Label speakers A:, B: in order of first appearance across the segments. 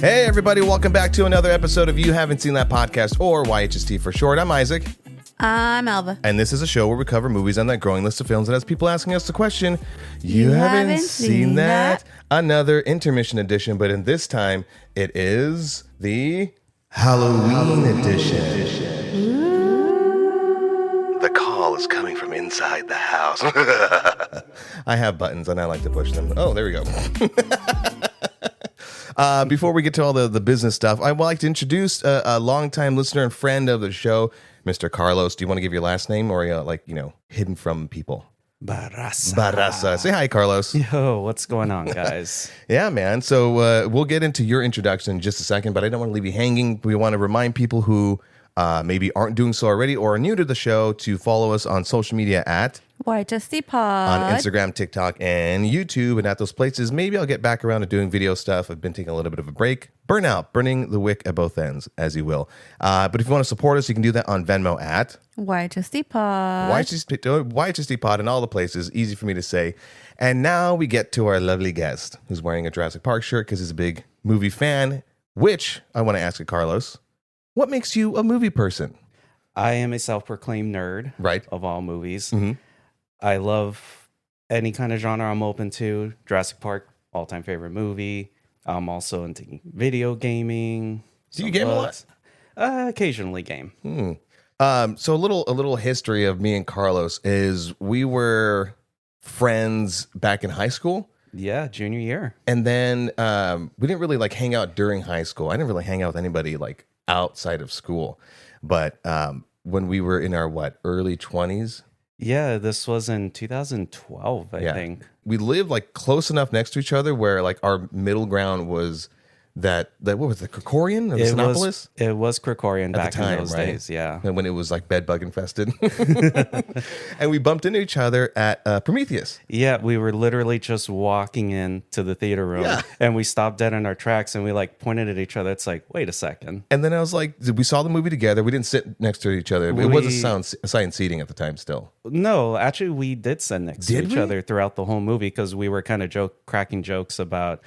A: Hey, everybody, welcome back to another episode of You Haven't Seen That Podcast, or YHST for short. I'm Isaac.
B: I'm Alva.
A: And this is a show where we cover movies on that growing list of films that has people asking us the question, You haven't seen that? Another intermission edition, but in this time, it is the Halloween edition. The call is coming from inside the house. I have buttons and I like to push them. Oh, there we go. Before we get to all the business stuff, I would like to introduce a longtime listener and friend of the show, Mr. Carlos. Do you want to give your last name or hidden from people? Barraza. Say hi, Carlos.
C: Yo, what's going on, guys?
A: Yeah, man. So we'll get into your introduction in just a second, but I don't want to leave you hanging. We want to remind people who maybe aren't doing so already or are new to the show to follow us on social media at
B: YHST Pod.
A: On Instagram, TikTok, and YouTube. And at those places, maybe I'll get back around to doing video stuff. I've been taking a little bit of a break. Burning the wick at both ends, as you will. But if you want to support us, you can do that on Venmo at
B: YHST Pod.
A: YHST Pod in all the places. Easy for me to say. And now we get to our lovely guest who's wearing a Jurassic Park shirt because he's a big movie fan, which I want to ask you, Carlos, what makes you a movie person?
C: I am a self-proclaimed nerd,
A: right,
C: of all movies.
A: Mm-hmm.
C: I love any kind of genre I'm open to. Jurassic Park, all-time favorite movie. I'm also into video gaming.
A: Do you game a lot?
C: Occasionally game.
A: So a little history of me and Carlos is we were friends back in high school.
C: Yeah, junior year.
A: And then we didn't really hang out during high school. I didn't really hang out with anybody outside of school. But when we were in our early 20s.
C: Yeah, this was in 2012, I think.
A: We lived close enough next to each other where our middle ground was that what was it, Krikorian or Sinopolis?
C: It was Krikorian back in those days, yeah.
A: And when it was bed bug infested. And we bumped into each other at Prometheus.
C: Yeah, we were literally just walking into the theater room and we stopped dead in our tracks and we pointed at each other. It's wait a second.
A: And then I was we saw the movie together. We didn't sit next to each other. It was assigned seating at the time still. No,
C: actually we did sit next to each other throughout the whole movie because we were kind of cracking jokes about...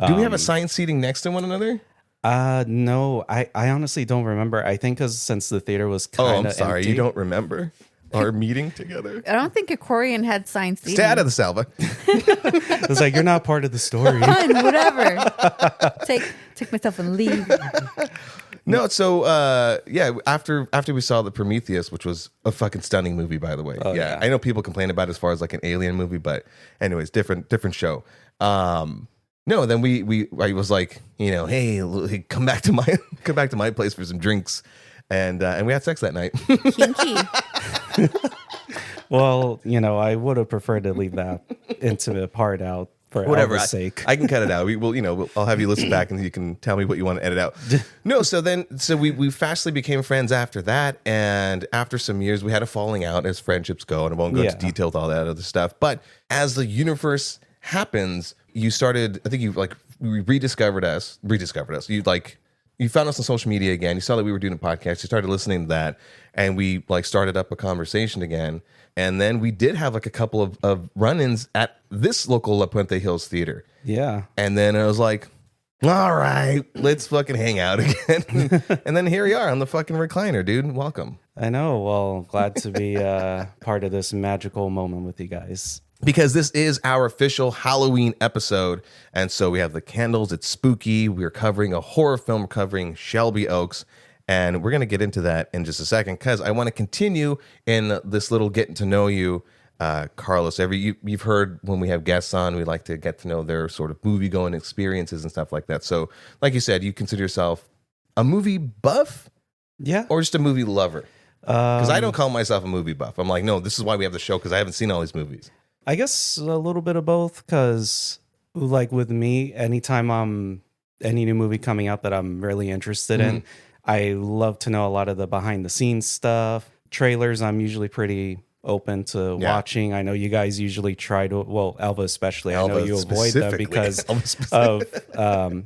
A: Do we have assigned seating next to one another?
C: No, I honestly don't remember. I think because since the theater was kind of
A: I'm sorry,
C: empty.
A: You don't remember our meeting together?
B: I don't think Aquarian had signed seating.
A: Stay out of the Salva.
C: It's you're not part of the story.
B: Fine, whatever. Take myself and leave.
A: No, so after we saw the Prometheus, which was a fucking stunning movie, by the way. Yeah, I know people complain about it as far as an alien movie, but anyways, different show. No, then I was hey, come back to my place for some drinks, and we had sex that night.
B: Kinky.
C: Well, I would have preferred to leave that intimate part out for Alva's sake.
A: I can cut it out. I'll have you listen back and you can tell me what you want to edit out. No, so we fastly became friends after that, and after some years we had a falling out as friendships go, and I won't go into detail with all that other stuff. But as the universe happens, you started, I think you rediscovered us. You found us on social media again. You saw that we were doing a podcast. You started listening to that, and we started up a conversation again. And then we did have a couple of run-ins at this local La Puente Hills theater.
C: Yeah.
A: And then I was like, all right, let's fucking hang out again. And then here we are on the fucking recliner, dude. Welcome.
C: I know. Well, glad to be part of this magical moment with you guys.
A: Because this is our official Halloween episode. And so we have the candles. It's spooky. We're covering a horror film. We're covering Shelby Oaks. And we're going to get into that in just a second because I want to continue in this little getting to know you, Carlos. You've heard when we have guests on, we like to get to know their sort of movie-going experiences and stuff like that. So like you said, you consider yourself a movie buff?
C: Yeah.
A: Or just a movie lover? Because I don't call myself a movie buff. I'm no, this is why we have the show because I haven't seen all these movies.
C: I guess a little bit of both because with me, anytime any new movie coming out that I'm really interested in, I love to know a lot of the behind the scenes stuff. Trailers, I'm usually pretty open to watching. I know you guys usually try to, Alva especially, I know you avoid them because of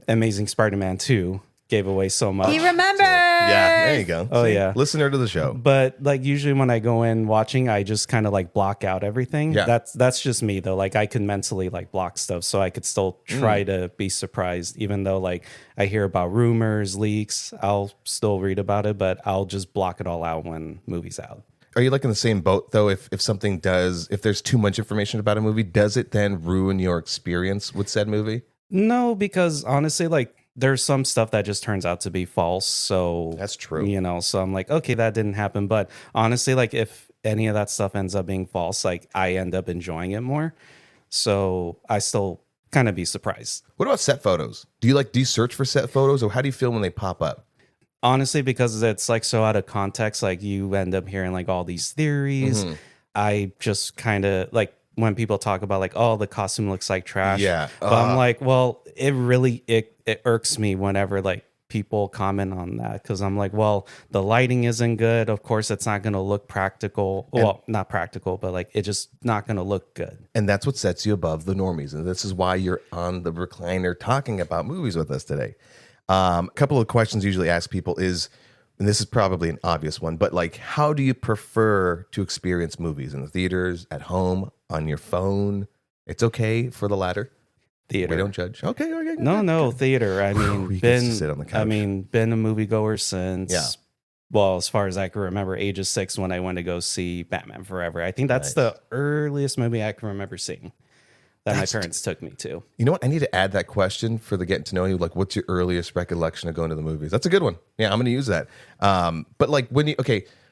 C: Amazing Spider-Man 2. gave away so much.
B: He remembers.
A: Yeah, there you go.
C: Oh,
A: See?
C: yeah.
A: Listener to the show.
C: But like usually when I go in watching, I just kind of like block out everything.
A: Yeah.
C: That's just me though. Like I can mentally like block stuff so I could still try to be surprised, even though like I hear about rumors, leaks, I'll still read about it, but I'll just block it all out when movie's out.
A: Are you like in the same boat though? If if there's too much information about a movie, does it then ruin your experience with said movie?
C: No, because honestly, like there's some stuff that just turns out to be false. So
A: That's true.
C: You know, so I'm like, okay, that didn't happen. But honestly, like if any of that stuff ends up being false, like I end up enjoying it more. So I still kind of be surprised.
A: What about set photos? Do you search for set photos, or how do you feel when they pop up?
C: Honestly, because it's like so out of context, like you end up hearing like all these theories. I just kind of like when people talk about like, oh, the costume looks like trash.
A: Yeah.
C: But I'm like, well, it really, it irks me whenever like people comment on that. Cause I'm like, well, the lighting isn't good. Of course, it's not going to look practical. Well, not practical, but like it's just not going to look good.
A: And that's what sets you above the normies. And this is why you're on the recliner talking about movies with us today. A couple of questions I usually ask people is, and this is probably an obvious one, but like, how do you prefer to experience movies? In the theaters, at home, on your phone? It's okay for the latter.
C: Theater.
A: We don't judge. Okay.
C: No, theater. I mean,
A: You get to sit on the couch.
C: been a moviegoer since,
A: Yeah.
C: well, as far as I can remember, age of 6 when I went to go see Batman Forever. I think that's
A: Nice.
C: the earliest movie I can remember seeing that my parents took me to.
A: You know what? I need to add that question for the getting to know you. Like, what's your earliest recollection of going to the movies? That's a good one. Yeah, I'm going to use that. But like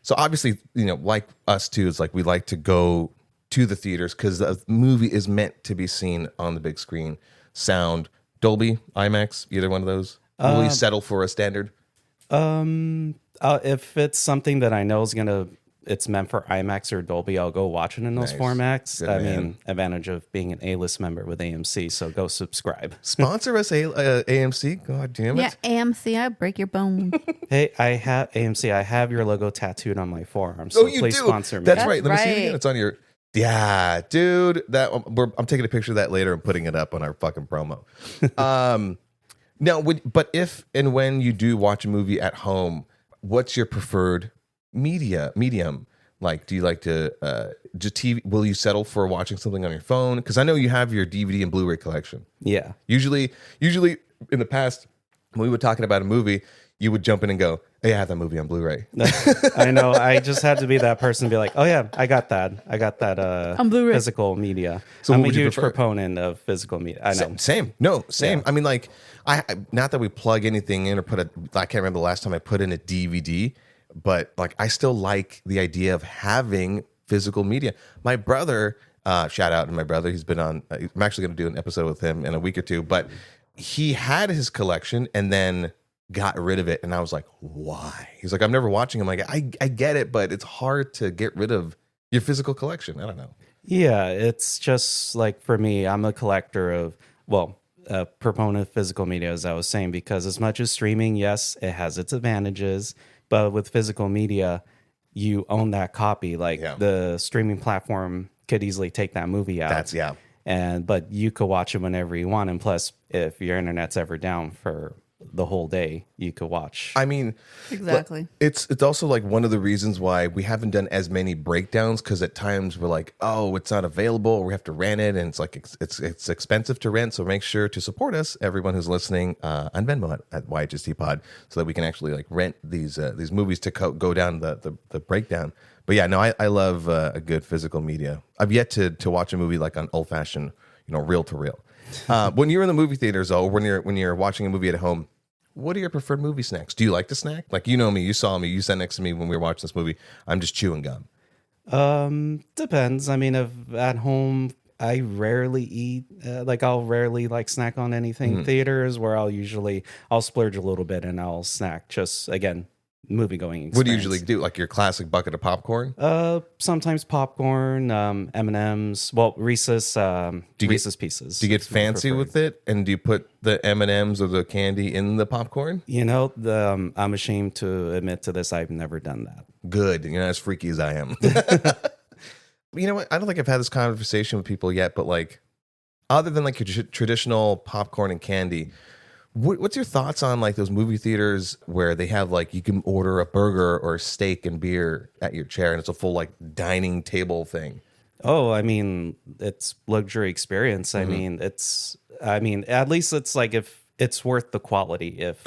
A: so obviously, like us too, it's like we like to go to the theaters because the movie is meant to be seen on the big screen. Sound, Dolby, IMAX, either one of those. Will you settle for a standard?
C: If it's something that I know it's meant for IMAX or Dolby, I'll go watch it in those
A: Nice.
C: formats.
A: Good
C: I
A: man.
C: mean, advantage of being an A-list member with AMC, so go subscribe.
A: Sponsor us, AMC. God damn it.
B: Yeah, AMC, I break your bone.
C: Hey, I have AMC. I have your logo tattooed on my forearm, so
A: you
C: please
A: do.
C: sponsor me.
A: That's
B: That's
A: right. Let me see it
B: right.
A: again. It's on your. Yeah, dude. I'm taking a picture of that later and putting it up on our fucking promo. Now, but if and when you do watch a movie at home, what's your preferred medium? Like, do you like to just TV? Will you settle for watching something on your phone? Because I know you have your DVD and Blu-ray collection.
C: Yeah.
A: Usually in the past, when we were talking about a movie, you would jump in and go, "Hey, I have that movie on Blu-ray."
C: I know. I just had to be that person to be like, oh yeah, I got that
B: On Bluray.
C: physical media.
A: So
C: I'm
A: what
C: a
A: would you
C: huge
A: prefer?
C: proponent of physical media. I know.
A: Same. No, same.
C: Yeah.
A: I mean, like, I not that we plug anything in or I can't remember the last time I put in a DVD, but like, I still like the idea of having physical media. My brother, shout out to my brother. He's been on, I'm actually going to do an episode with him in a week or two, but he had his collection and then got rid of it. And I was like, why? He's like, I'm never watching him. Like, I get it, but it's hard to get rid of your physical collection. I don't know.
C: Yeah, it's just like for me, I'm a collector of, a proponent of physical media, as I was saying, because as much as streaming, yes, it has its advantages, but with physical media, you own that copy. Like the streaming platform could easily take that movie out. But you could watch it whenever you want. And plus, if your internet's ever down for the whole day, you could watch.
A: I mean,
B: Exactly.
A: It's also like one of the reasons why we haven't done as many breakdowns, because at times we're like, oh, it's not available, or we have to rent it, and it's like it's expensive to rent. So make sure to support us, everyone who's listening on Venmo at YHST Pod, so that we can actually like rent these movies to go down the breakdown. But yeah, no, I love a good physical media. I've yet to watch a movie like on old fashioned, reel to reel. When you're in the movie theaters, though, when you're watching a movie at home, what are your preferred movie snacks? Do you like to snack? Like, you know me, you saw me, you sat next to me when we were watching this movie. I'm just chewing gum.
C: Depends. I mean, if at home, I rarely eat. I'll rarely like snack on anything. Theaters where I'll splurge a little bit and I'll snack. Just again, movie going experience.
A: What do you usually do? Like your classic bucket of popcorn?
C: Sometimes popcorn, M&Ms. Well, Reese's Pieces.
A: Do you get fancy with it? And do you put the M&Ms or the candy in the popcorn?
C: I'm ashamed to admit to this. I've never done that.
A: Good. You're not as freaky as I am. You know what? I don't think I've had this conversation with people yet, but like, other than like your traditional popcorn and candy, What's your thoughts on like those movie theaters where they have like you can order a burger or a steak and beer at your chair and it's a full like dining table thing?
C: Oh, I mean, it's luxury experience. I mean, at least it's like if it's worth the quality if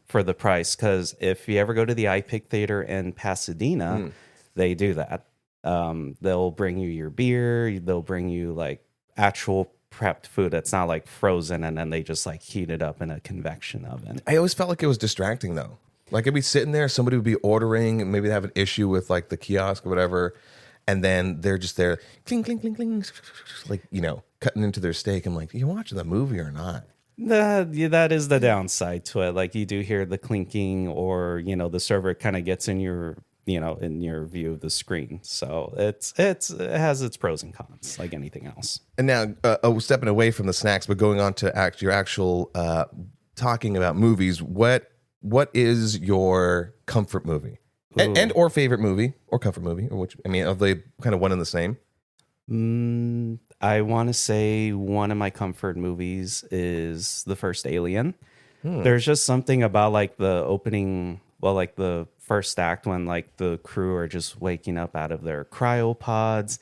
C: for the price. Because if you ever go to the iPic Theater in Pasadena, they do that. They'll bring you your beer. They'll bring you like actual prepped food. It's not like frozen and then they just like heat it up in a convection oven.
A: I always felt like it was distracting though. Like I'd be sitting there, somebody would be ordering, and maybe they have an issue with like the kiosk or whatever, and then they're just there, cling, cling, cling, cling, like, you know, cutting into their steak. I'm like, are you watching the movie or not?
C: That is the downside to it. Like you do hear the clinking, or you know, the server kind of gets in your, you know, in your view of the screen. So it has its pros and cons, like anything else.
A: And now, stepping away from the snacks, but going on to your actual talking about movies. What is your comfort movie, and or favorite movie, or comfort movie, or which? I mean, are they kind of one and the same?
C: I want to say one of my comfort movies is the first Alien. There's just something about like the opening, well, like the first act when like the crew are just waking up out of their cryopods,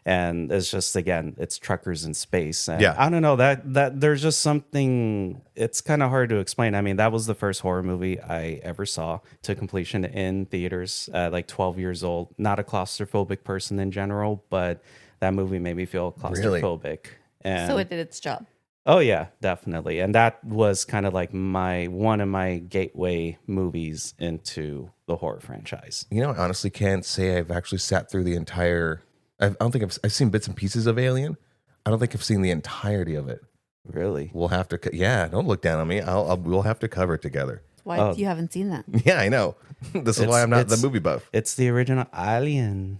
C: and it's just, again, it's truckers in space. And I don't know, that there's just something, it's kind of hard to explain. I mean, that was the first horror movie I ever saw to completion in theaters at like 12 years old. Not a claustrophobic person in general, but that movie made me feel claustrophobic. Really? And
B: so it did its job.
C: Oh yeah, definitely. And that was kind of like one of my gateway movies into the horror franchise.
A: You know, I honestly can't say I've actually sat through the entire. I don't think I've seen bits and pieces of Alien. I don't think I've seen the entirety of it.
C: Really?
A: We'll have to. Yeah, don't look down on me. We'll have to cover it together.
B: Why you haven't seen that?
A: Yeah, I know. This is why I'm not the movie buff.
C: It's the original Alien.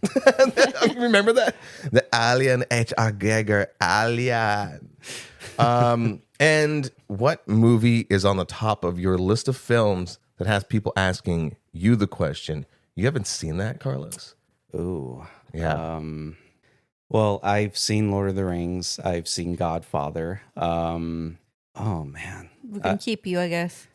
A: Remember that? The Alien H.R. Giger Alien. And what movie is on the top of your list of films that has people asking you the question? You haven't seen that, Carlos?
C: Ooh.
A: Yeah.
C: Well, I've seen Lord of the Rings. I've seen Godfather. Oh, man.
B: We can keep you, I guess.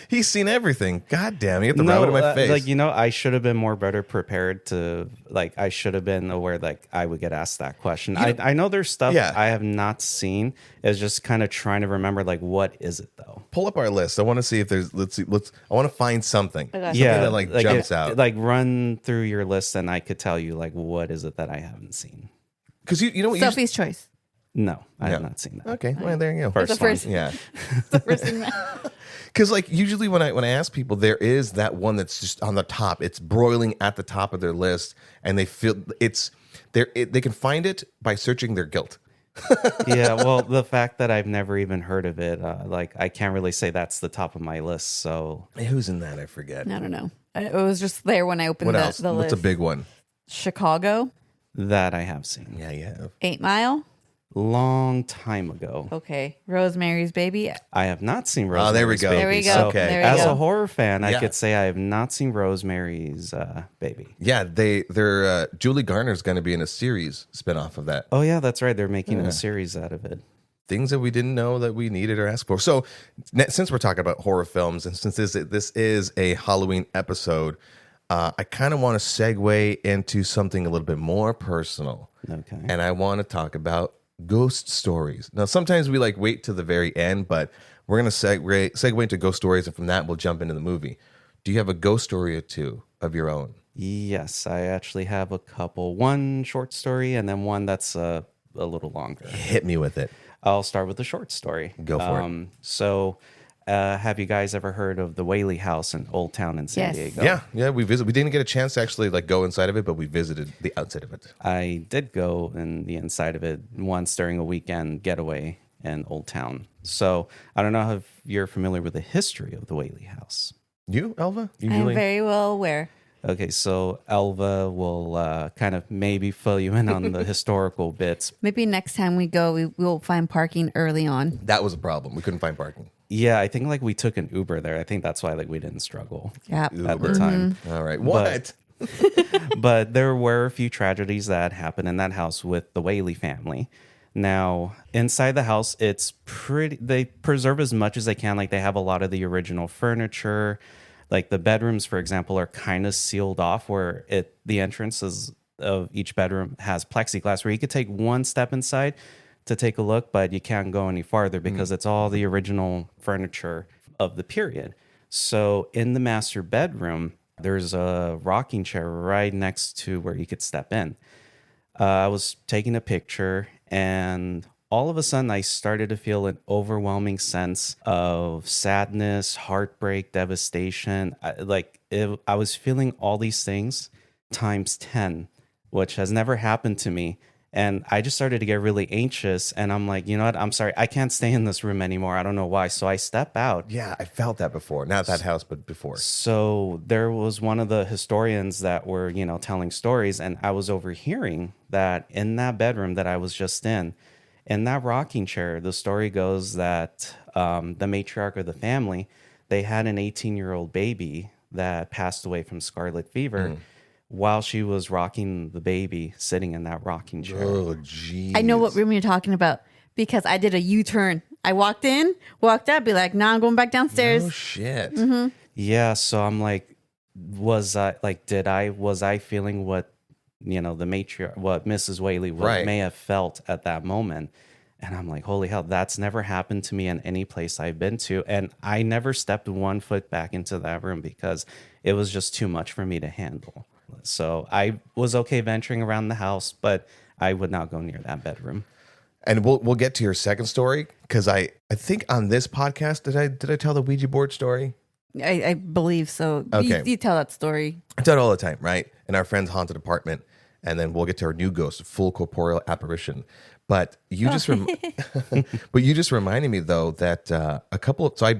A: He's seen everything. God damn, you have to rub it in my face.
C: Like, you know, I should have been better prepared to, like, I should have been aware that I would get asked that question. I know there's stuff I have not seen. It's just kind of trying to remember, like, what is it, though?
A: Pull up our list. I want to see if there's, I want to find something.
B: Okay.
A: Something that, jumps out.
C: Like, run through your list and I could tell you, like, what is it that I haven't seen?
A: Because you know what
B: Sophie's Choice.
C: No, I have not seen that.
A: Okay, well, there you go.
B: First one.
A: Yeah.
B: The first thing.
A: Because like usually when I ask people, there is that one that's just on the top. It's broiling at the top of their list, and they feel they can find it by searching their guilt.
C: Yeah, well, the fact that I've never even heard of it, like I can't really say that's the top of my list. So
A: who's in that? I forget.
B: I don't know. It was just there when I opened
A: what else?
B: the list.
A: What's a big one?
B: Chicago.
C: That I have seen.
A: Yeah, you have.
B: 8 Mile.
C: Long time ago.
B: Okay. Rosemary's Baby.
C: I have not seen Rosemary's
A: there we go.
C: Baby.
B: There we go.
C: So
A: Okay.
B: There we
C: as
B: go.
C: a horror fan, I could say I have not seen Rosemary's Baby.
A: Yeah, they're Julie Garner's going to be in a series spinoff of that.
C: Oh yeah, that's right. They're making a series out of it.
A: Things that we didn't know that we needed or asked for. So, since we're talking about horror films, and since this is a Halloween episode, I kind of want to segue into something a little bit more personal.
C: Okay.
A: And I want to talk about ghost stories. Now, sometimes we like wait to the very end, but we're going to segue into ghost stories, and from that, we'll jump into the movie. Do you have a ghost story or two of your own?
C: Yes, I actually have a couple. One short story and then one that's a little longer.
A: Hit me with it.
C: I'll start with the short story.
A: Go for it.
C: So, have you guys ever heard of the Whaley House in Old Town in San
B: Yes.
C: Diego?
A: Yeah, we visited. We didn't get a chance to actually like go inside of it, but we visited the outside of it.
C: I did go in the inside of it once during a weekend getaway in Old Town. So I don't know if you're familiar with the history of the Whaley House.
A: You, Elva?
B: I'm very well aware.
C: Okay, so Elva will kind of maybe fill you in on the historical bits.
B: Maybe next time we go, we will find parking early on.
A: That was a problem. We couldn't find parking.
C: Yeah, I think like we took an Uber there. I think that's why like we didn't struggle
B: Yeah.
C: at the
A: Uber.
C: time.
A: All right. What?
C: But there were a few tragedies that happened in that house with the Whaley family. Now, inside the house, it's pretty, they preserve as much as they can. Like they have a lot of the original furniture. Like the bedrooms, for example, are kind of sealed off where the entrances of each bedroom has plexiglass where you could take one step inside to take a look, but you can't go any farther because it's all the original furniture of the period. So in the master bedroom, there's a rocking chair right next to where you could step in. I was taking a picture and all of a sudden I started to feel an overwhelming sense of sadness, heartbreak, devastation. I was feeling all these things times 10, which has never happened to me. And I just started to get really anxious. And I'm like, you know what? I'm sorry. I can't stay in this room anymore. I don't know why. So I step out.
A: Yeah, I felt that before. Not that house, but before.
C: So there was one of the historians that were, telling stories. And I was overhearing that in that bedroom that I was just in that rocking chair, the story goes that the matriarch of the family, they had an 18-year-old baby that passed away from scarlet fever. While she was rocking the baby, sitting in that rocking chair.
A: Oh, geez.
B: I know what room you're talking about because I did a U-turn. I walked in, walked out, be like, nah, I'm going back downstairs.
A: Oh, shit.
B: Mm-hmm.
C: Yeah, so I'm like, was I feeling what, the matriarch, what Mrs. Whaley may have felt at that moment? And I'm like, holy hell, that's never happened to me in any place I've been to. And I never stepped one foot back into that room because it was just too much for me to handle. So I was okay venturing around the house, but I would not go near that bedroom.
A: And we'll get to your second story because I think on this podcast did I tell the Ouija board story?
B: I believe so.
A: Okay.
B: You tell that story.
A: I tell it all the time, right? In our friend's haunted apartment, and then we'll get to our new ghost, full corporeal apparition. But you just but you just reminded me though that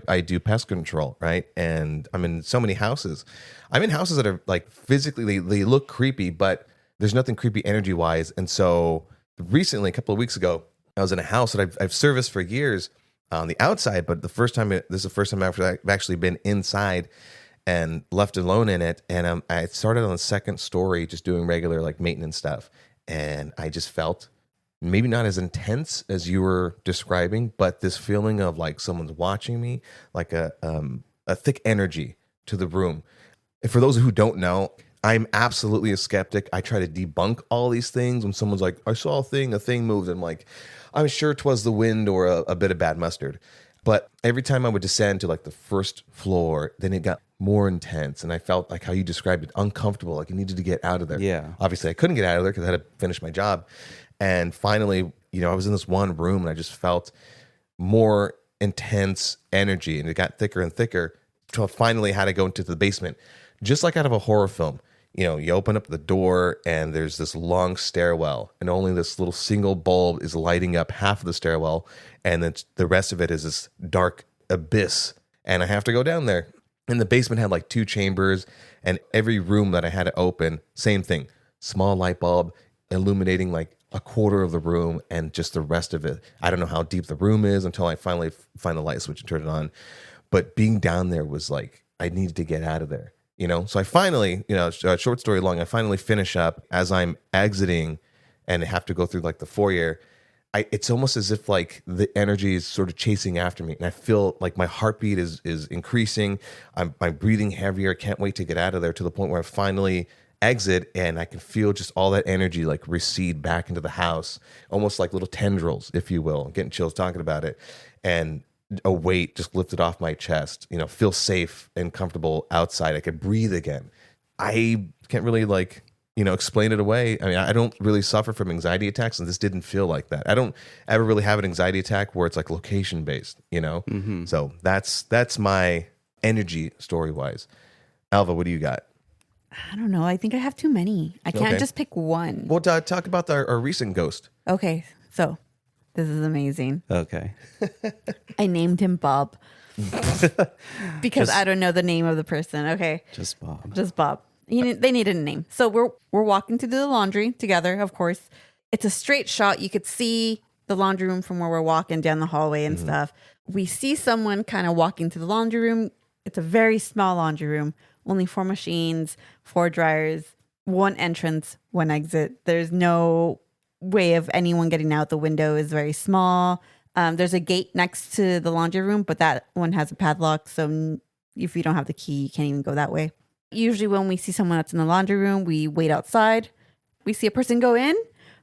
A: I do pest control, right? And I'm in so many houses. I'm in houses that are like physically they look creepy, but there's nothing creepy energy wise. And so recently, a couple of weeks ago, I was in a house that I've serviced for years on the outside, but this is the first time I've actually been inside and left alone in it. And I started on the second story, just doing regular like maintenance stuff, and I just felt maybe not as intense as you were describing, but this feeling of like someone's watching me, like a thick energy to the room. And for those who don't know, I'm absolutely a skeptic. I try to debunk all these things when someone's like, I saw a thing moved. I'm like, I'm sure 'twas the wind or a bit of bad mustard. But every time I would descend to like the first floor, then it got more intense. And I felt like how you described it, uncomfortable, like you needed to get out of there.
C: Yeah.
A: Obviously, I couldn't get out of there because I had to finish my job. And finally, I was in this one room and I just felt more intense energy, and it got thicker and thicker until I finally had to go into the basement. Just like out of a horror film, you open up the door and there's this long stairwell, and only this little single bulb is lighting up half of the stairwell, and then the rest of it is this dark abyss, and I have to go down there. And the basement had like 2 chambers, and every room that I had to open, same thing, small light bulb illuminating like a quarter of the room, and just the rest of it, I don't know how deep the room is until I finally find the light switch and turn it on. But being down there was like, I needed to get out of there. So I finally, short story long, I finally finish up as I'm exiting and have to go through like the foyer. It's almost as if like the energy is sort of chasing after me, and I feel like my heartbeat is increasing. I'm breathing heavier. I can't wait to get out of there, to the point where I finally exit and I can feel just all that energy like recede back into the house, almost like little tendrils, if you will. I'm getting chills talking about it. And a weight just lifted off my chest, feel safe and comfortable outside. I could breathe again. I can't really explain it away. I mean, I don't really suffer from anxiety attacks, and this didn't feel like that. I don't ever really have an anxiety attack where it's like location based,
C: Mm-hmm.
A: So that's my energy story wise. Alva, what do you got?
B: I don't know. I think I have too many. I can't just pick one.
A: Well, talk about our recent ghost.
B: Okay, so this is amazing.
C: Okay.
B: I named him Bob because I don't know the name of the person. Okay,
C: Just Bob.
B: just Bob. They needed a name, so we're walking to do the laundry together. Of course, it's a straight shot. You could see the laundry room from where we're walking down the hallway and stuff. We see someone kind of walking to the laundry room. It's a very small laundry room. Only 4 machines, 4 dryers, 1 entrance, 1 exit. There's no way of anyone getting out. The window is very small. There's a gate next to the laundry room, but that one has a padlock. So if you don't have the key, you can't even go that way. Usually when we see someone that's in the laundry room, we wait outside. We see a person go in.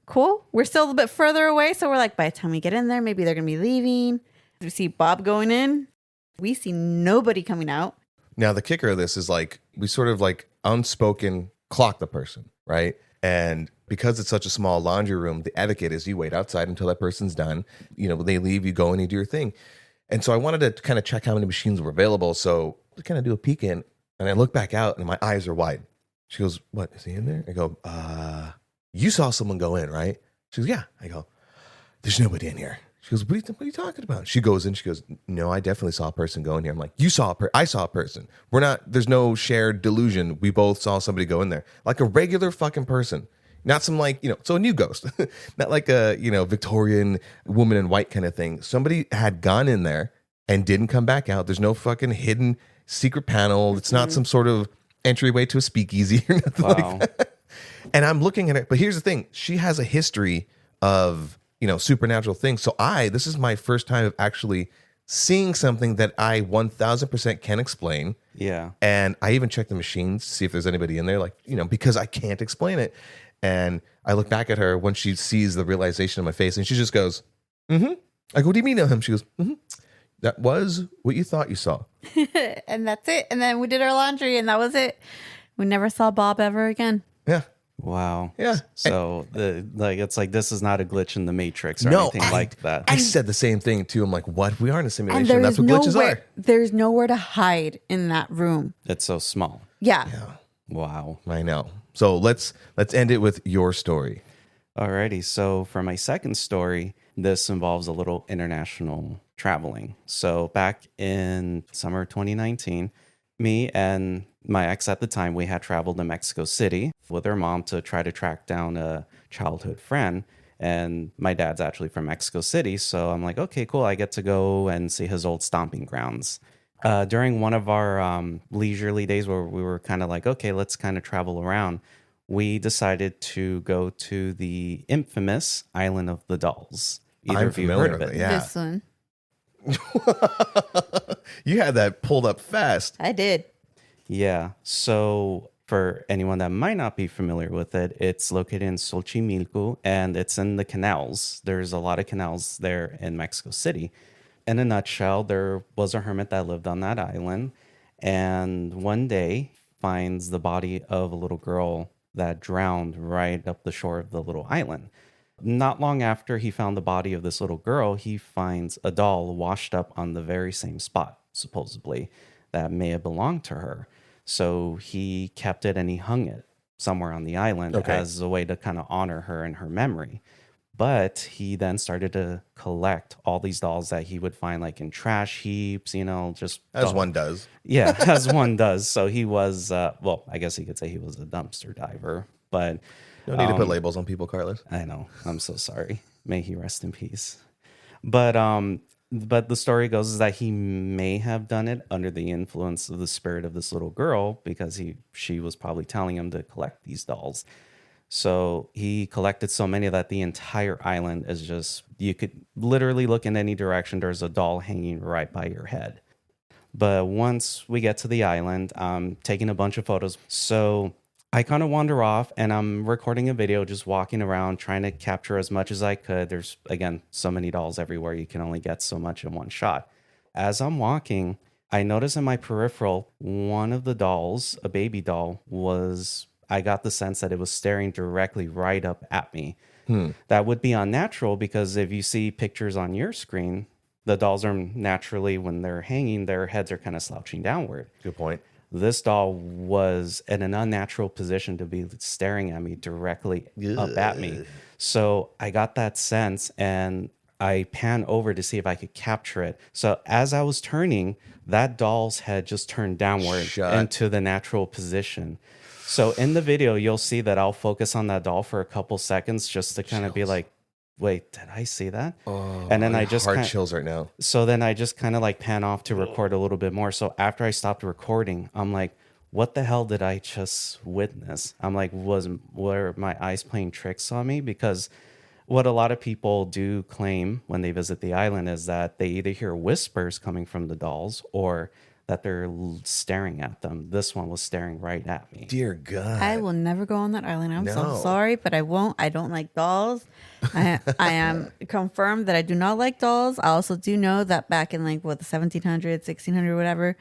B: Cool. We're still a little bit further away. So we're like, by the time we get in there, maybe they're going to be leaving. We see Bob going in. We see nobody coming out.
A: Now, the kicker of this is like, we sort of like unspoken clock the person, right? And because it's such a small laundry room, the etiquette is you wait outside until that person's done. You know, they leave, you go and you do your thing. And so I wanted to kind of check how many machines were available. So I kind of do a peek in and I look back out and my eyes are wide. She goes, "What, is he in there?" I go, you saw someone go in, right? She goes, "Yeah." I go, "There's nobody in here." She goes, what are you talking about?" She goes in, she goes, "No, I definitely saw a person go in here." I'm like, I saw a person. There's no shared delusion. We both saw somebody go in there. Like a regular fucking person. Not some like, so a new ghost. Not like a, Victorian woman in white kind of thing. Somebody had gone in there and didn't come back out. There's no fucking hidden secret panel. It's not some sort of entryway to a speakeasy or nothing like that. And I'm looking at it, but here's the thing. She has a history of, supernatural things. So this is my first time of actually seeing something that I 1000% can explain.
C: Yeah.
A: And I even checked the machines to see if there's anybody in there, like, because I can't explain it. And I look back at her when she sees the realization in my face and she just goes, "Mm-hmm." I go, "What do you mean no him?" She goes, "Mm-hmm. That was what you thought you saw."
B: And that's it. And then we did our laundry and that was it. We never saw Bob ever again.
A: Yeah.
C: Wow.
A: Yeah.
C: So it's like this is not a glitch in the Matrix or anything like that.
A: I said the same thing too. I'm like, what? We are in a simulation. That's what glitches are.
B: There's nowhere to hide in that room.
C: It's so small.
B: Yeah.
C: Wow.
A: I know. So let's end it with your story.
C: Alrighty. So for my second story, this involves a little international traveling. So back in summer 2019, me and my ex at the time, we had traveled to Mexico City with her mom to try to track down a childhood friend. And my dad's actually from Mexico City. So I'm like, okay, cool. I get to go and see his old stomping grounds. During one of our leisurely days where we were kind of like, okay, let's kind of travel around, we decided to go to the infamous Island of the Dolls. Either of you heard of it?
A: Yeah.
B: This one.
A: You had that pulled up fast.
B: I did.
C: Yeah. So for anyone that might not be familiar with it, it's located in Xochimilco and it's in the canals. There's a lot of canals there in Mexico City. In a nutshell, there was a hermit that lived on that island and one day finds the body of a little girl that drowned right up the shore of the little island. Not long after he found the body of this little girl, he finds a doll washed up on the very same spot, supposedly, that may have belonged to her. So he kept it and he hung it somewhere on the island as a way to kind of honor her and her memory. But he then started to collect all these dolls that he would find like in trash heaps, just...
A: As one does.
C: Yeah, as one does. So he was, I guess you could say he was a dumpster diver, but...
A: No need to put labels on people, Carlos.
C: I know. I'm so sorry. May he rest in peace. But the story goes is that he may have done it under the influence of the spirit of this little girl because she was probably telling him to collect these dolls. So he collected so many that the entire island is just, you could literally look in any direction. There's a doll hanging right by your head. But once we get to the island, I'm taking a bunch of photos. So I kind of wander off and I'm recording a video, just walking around, trying to capture as much as I could. There's, again, so many dolls everywhere. You can only get so much in one shot. As I'm walking, I notice in my peripheral, one of the dolls, a baby doll, I got the sense that it was staring directly right up at me. That would be unnatural because if you see pictures on your screen, the dolls are naturally, when they're hanging, their heads are kind of slouching downward.
A: Good point.
C: This doll was in an unnatural position to be staring at me directly up at me. So I got that sense and I pan over to see if I could capture it. So as I was turning, that doll's head just turned downward into the natural position. So in the video, you'll see that I'll focus on that doll for a couple seconds just to kind of be like, wait, did I see that?
A: Oh,
C: and then I just
A: heart chills right now.
C: So then I just kind of like pan off to record a little bit more. So after I stopped recording, I'm like, what the hell did I just witness? I'm like, were my eyes playing tricks on me? Because What a lot of people do claim when they visit the island is that they either hear whispers coming from the dolls or that they're staring at them. This one was staring right at me.
A: Dear God.
B: I will never go on that island. I'm
A: No.
B: so sorry, but I won't. I don't like dolls. I am confirmed that I do not like dolls. I also do know that back in like what the 1700s, 1600, whatever,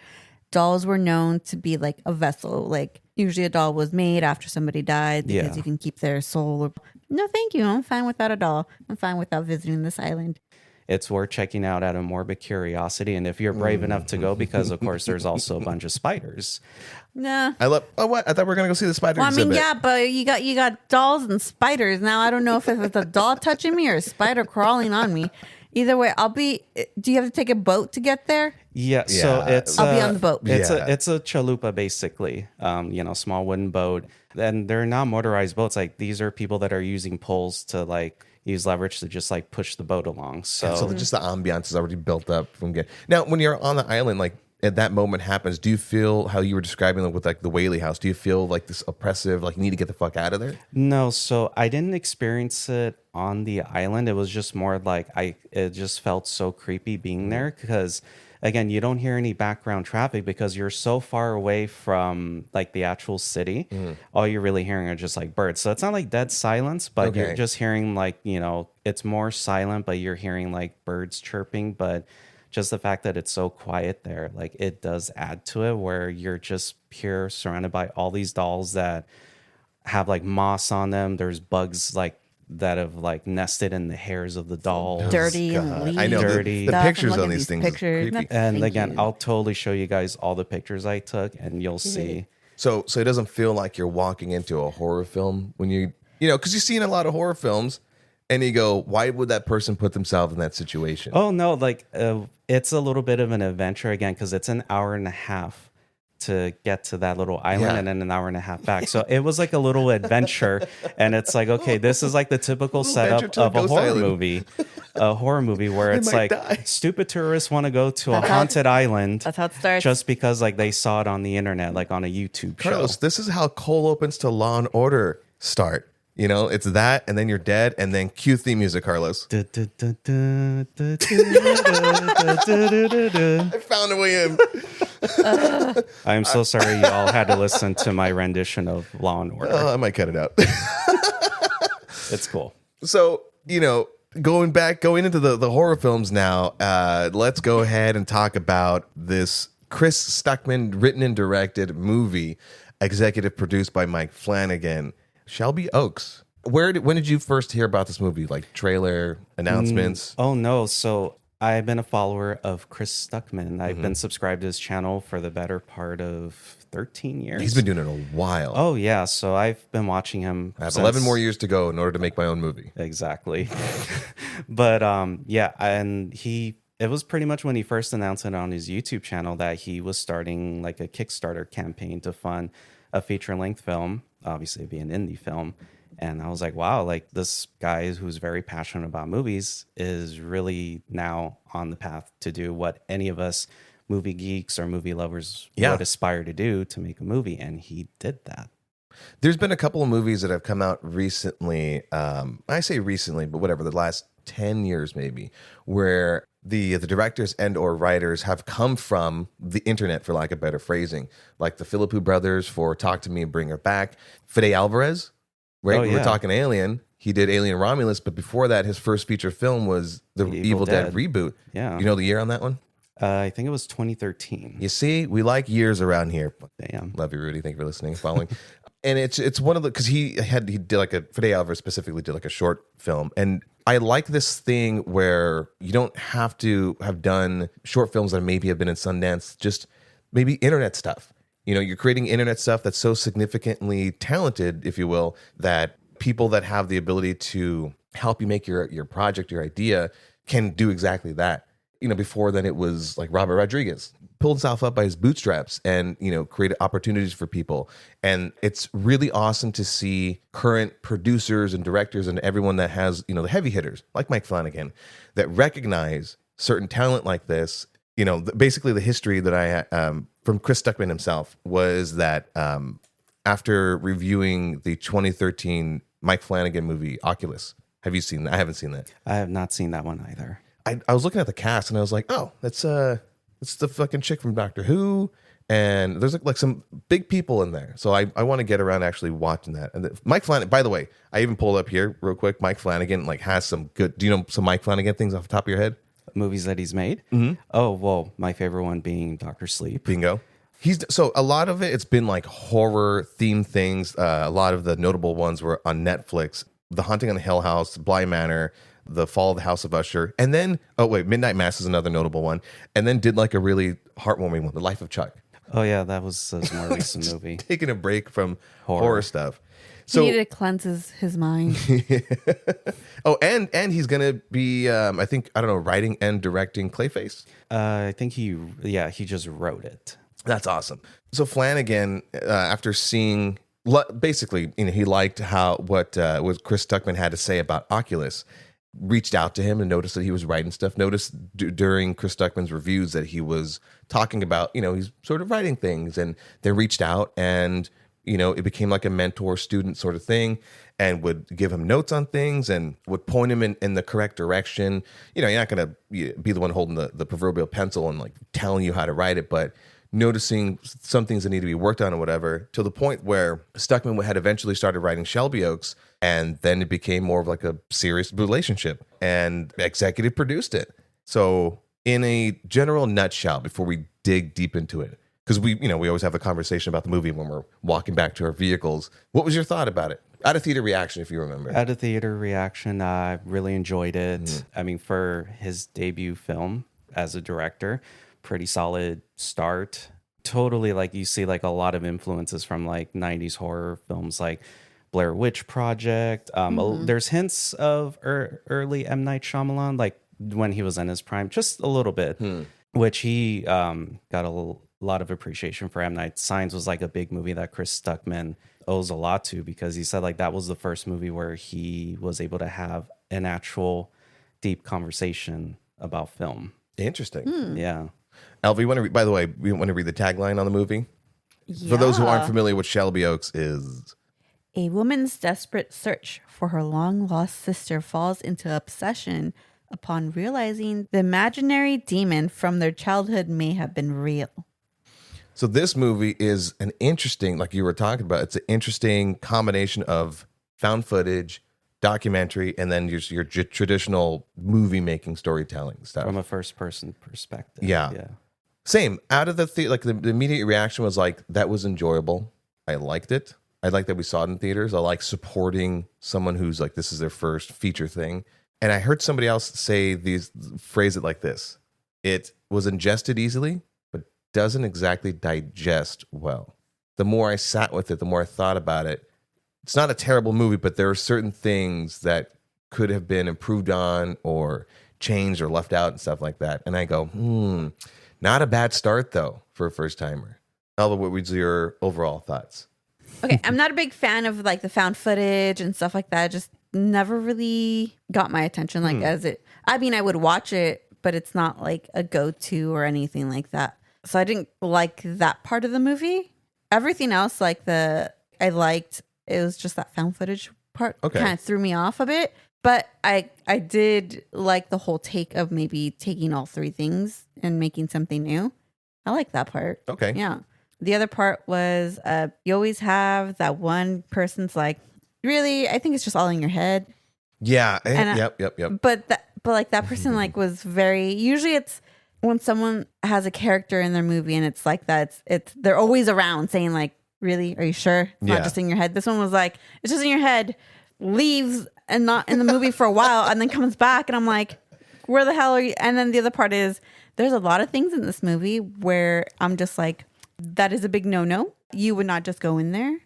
B: dolls were known to be like a vessel. Like usually a doll was made after somebody died because you can keep their soul. No, thank you. I'm fine without a doll. I'm fine without visiting this island.
C: It's worth checking out out of morbid curiosity. And if you're brave enough to go, because of course there's also a bunch of spiders.
B: Nah.
A: I love. Oh, what? I thought we were gonna go see the spider
B: Well, I mean,
A: exhibit.
B: yeah, but you got dolls and spiders. Now I don't know if it's a doll touching me or a spider crawling on me. Either way, I'll be. Do you have to take a boat to get there?
C: Yeah, so it's
B: I'll be on the boat.
C: It's a chalupa basically, small wooden boat. And they're not motorized boats. Like these are people that are using poles to like use leverage to just like push the boat along. So
A: Just the ambiance is already built up from getting. Now, when you're on the island, like at that moment happens, do you feel how you were describing it with like the Whaley House? Do you feel like this oppressive, like you need to get the fuck out of there?
C: No, so I didn't experience it on the island. It was just more like it just felt so creepy being there because again, you don't hear any background traffic because you're so far away from like the actual city. All you're really hearing are just like birds. So it's not like dead silence, but you're just hearing like, it's more silent, but you're hearing like birds chirping. But just the fact that it's so quiet there, like it does add to it where you're just pure surrounded by all these dolls that have like moss on them. There's bugs like that have like nested in the hairs of the dolls.
B: Dirty and leaves.
A: I know
C: Dirty.
A: the
B: Stuff.
A: pictures
B: I'm looking
A: on
B: at
A: these things.
B: pictures.
A: Is creepy.
C: And
B: Thank
C: again,
B: you.
C: I'll totally show you guys all the pictures I took and you'll see.
A: So it doesn't feel like you're walking into a horror film when because you've seen a lot of horror films, and you go, why would that person put themselves in that situation?
C: Oh no, like it's a little bit of an adventure again because it's an hour and a half to get to that little island and then an hour and a half back. So it was like a little adventure, and it's like, okay, this is like the typical setup of a horror movie. A horror movie where it's like stupid tourists want to go to a haunted island.
B: That's how it starts.
C: Just because like they saw it on the internet, like on a YouTube
A: Carlos,
C: show.
A: this is how cold opens to Law and Order start. It's that, and then you're dead, and then cue theme music, Carlos. I found a way in.
C: I'm so sorry you all had to listen to my rendition of Law and Order.
A: I might cut it out.
C: It's cool.
A: So, going into the horror films now, let's go ahead and talk about this Chris Stuckman written and directed movie, executive produced by Mike Flanagan, Shelby Oaks. When did you first hear about this movie? Like trailer, announcements?
C: Oh no, so I've been a follower of Chris Stuckman. I've been subscribed to his channel for the better part of 13 years.
A: He's been doing it a while.
C: Oh yeah, so I've been watching him.
A: I have 11 more years to go in order to make my own movie.
C: Exactly. But yeah, and it was pretty much when he first announced it on his YouTube channel that he was starting like a Kickstarter campaign to fund a feature-length film, obviously it'd be an indie film. And I was like, wow, like this guy who's very passionate about movies is really now on the path to do what any of us movie geeks or movie lovers would aspire to do, to make a movie. And he did that.
A: There's been a couple of movies that have come out recently. I say recently, but whatever, the last 10 years maybe, where the directors and or writers have come from the internet, for lack of better phrasing, like the Philippou brothers for Talk to Me and Bring Her Back. Fede Alvarez, right?
C: Oh, yeah.
A: We're talking Alien. He did Alien Romulus, but before that, his first feature film was the Evil Dead reboot.
C: Yeah.
A: You know the year on that one?
C: I think it was 2013.
A: You see, we like years around here.
C: Damn.
A: Love you, Rudy. Thank you for listening, following. And it's one of the, because he did like Fede Alvarez specifically did like a short film, and I like this thing where you don't have to have done short films that maybe have been in Sundance, just maybe internet stuff. You're creating internet stuff that's so significantly talented, if you will, that people that have the ability to help you make your project, your idea, can do exactly that. Before then it was like Robert Rodriguez pulled himself up by his bootstraps and, created opportunities for people. And it's really awesome to see current producers and directors and everyone that has, the heavy hitters like Mike Flanagan that recognize certain talent like this. Basically the history that I had from Chris Stuckman himself was that after reviewing the 2013 Mike Flanagan movie Oculus, Have you seen that? I haven't seen that.
C: I have not seen that one either.
A: I was looking at the cast and I was like, oh, it's the fucking chick from Doctor Who. And there's like some big people in there. So I want to get around actually watching that. And Mike Flanagan, by the way, I even pulled up here real quick. Mike Flanagan like has some good, do you know some Mike Flanagan things off the top of your head?
C: Movies that he's made?
A: Mm-hmm.
C: Oh, well, my favorite one being Dr. Sleep.
A: Bingo. So a lot of it's been like horror themed things. A lot of the notable ones were on Netflix. The Haunting on the Hill House, Bly Manor, The Fall of the House of Usher. And then, Midnight Mass is another notable one. And then did like a really heartwarming one, The Life of Chuck.
C: Oh, yeah, that was a more recent movie.
A: Taking a break from horror stuff.
B: So, he needed to cleanse his mind.
A: Oh, and he's going to be, writing and directing Clayface.
C: I think he just wrote it.
A: That's awesome. So Flanagan, after seeing, basically, he liked what Chris Stuckman had to say about Oculus, reached out to him and noticed that he was writing stuff. Noticed during Chris Stuckman's reviews that he was talking about, he's sort of writing things, and they reached out and, it became like a mentor-student sort of thing, and would give him notes on things and would point him in the correct direction. You're not going to be the one holding the proverbial pencil and like telling you how to write it, but noticing some things that need to be worked on or whatever, to the point where Stuckman had eventually started writing Shelby Oaks, and then it became more of like a serious relationship, and executive produced it. So in a general nutshell, before we dig deep into it, because we always have a conversation about the movie when we're walking back to our vehicles, what was your thought about it? Out of theater reaction, if you remember.
C: Out of theater reaction, I really enjoyed it. Mm-hmm. I mean, for his debut film as a director, pretty solid start. Totally, like you see like a lot of influences from like 90s horror films like Blair Witch Project. There's hints of early M. Night Shyamalan, like when he was in his prime, just a little bit, which he got a lot of appreciation for. M. Night. Signs was like a big movie that Chris Stuckman owes a lot to, because he said like that was the first movie where he was able to have an actual deep conversation about film.
A: Interesting.
C: Yeah.
A: Alva, by the way, we want to read the tagline on the movie? Yeah. For those who aren't familiar with Shelby Oaks is...
B: A woman's desperate search for her long-lost sister falls into obsession upon realizing the imaginary demon from their childhood may have been real.
A: So this movie is an interesting, like you were talking about, it's an interesting combination of found footage, documentary, and then your traditional movie-making storytelling stuff.
C: From a first-person perspective.
A: Yeah. Same. Out of the like the immediate reaction was like, that was enjoyable. I liked it. I like that we saw it in theaters. I like supporting someone who's like, this is their first feature thing. And I heard somebody else phrase it like this. It was ingested easily, but doesn't exactly digest well. The more I sat with it, the more I thought about it. It's not a terrible movie, but there are certain things that could have been improved on or changed or left out and stuff like that. And I go, not a bad start though for a first timer. Elva, what was your overall thoughts?
B: Okay, I'm not a big fan of like the found footage and stuff like that. It just never really got my attention. I would watch it, but it's not like a go-to or anything like that. So I didn't like that part of the movie. Everything else, I liked. It was just that found footage part kind of threw me off a bit. But I did like the whole take of maybe taking all three things and making something new. I like that part.
A: Okay.
B: Yeah. The other part was you always have that one person's like, really? I think it's just all in your head.
A: Yeah. Yep.
B: But that person like was very, usually it's when someone has a character in their movie and it's like that, they're always around saying like, really? Are you sure? It's not just in your head. This one was like, it's just in your head, leaves and not in the movie for a while and then comes back. And I'm like, where the hell are you? And then the other part is there's a lot of things in this movie where I'm just like, that is a big no-no. You would not just go in there.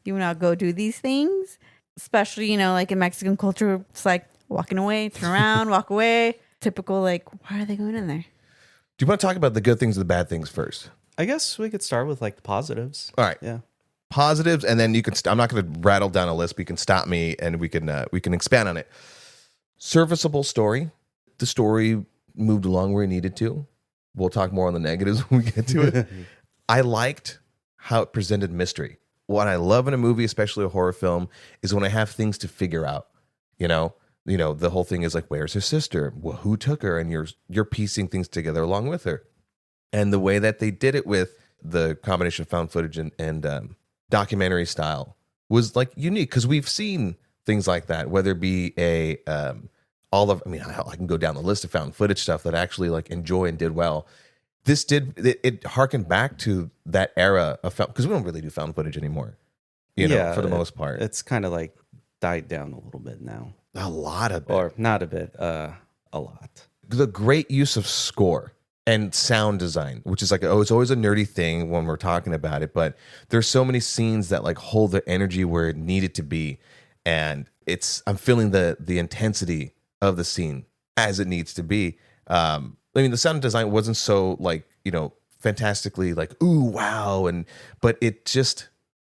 B: You would not go do these things. Especially, like in Mexican culture, it's like walking away, turn around, walk away. Typical, like, why are they going in there?
A: Do you want to talk about the good things and the bad things first?
C: I guess we could start with like the positives.
A: All right.
C: Yeah.
A: Positives, and then you can. I'm not going to rattle down a list, but you can stop me and we can expand on it. Serviceable story. The story moved along where it needed to. We'll talk more on the negatives when we get to it. I liked how it presented mystery. What I love in a movie, especially a horror film, is when I have things to figure out. the whole thing is like, where's her sister? Well, who took her? And you're piecing things together along with her. And the way that they did it with the combination of found footage and documentary style was like unique, because we've seen things like that, whether it be I can go down the list of found footage stuff that I actually like enjoy and did well. This it harkened back to that era of because we don't really do found footage anymore, for the most part.
C: It's kind of like died down a little bit now.
A: A lot of it.
C: Or not a bit, a lot.
A: The great use of score and sound design, which is like, it's always a nerdy thing when we're talking about it, but there's so many scenes that like hold the energy where it needed to be. And I'm feeling the intensity of the scene as it needs to be. The sound design wasn't so like, fantastically like, ooh, wow. But it just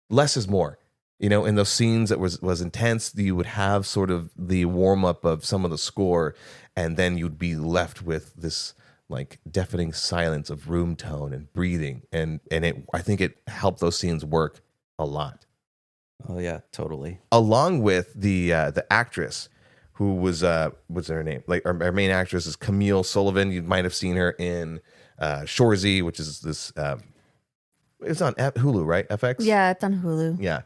A: less is more, in those scenes that was intense. You would have sort of the warm up of some of the score, and then you'd be left with this like deafening silence of room tone and breathing. And I think it helped those scenes work a lot.
C: Oh yeah, totally.
A: Along with the actress who was what's her name? Like our main actress is Camille Sullivan. You might have seen her in Shorzy, which is this. It's on Hulu, right? FX.
B: Yeah, it's on Hulu.
A: Yeah,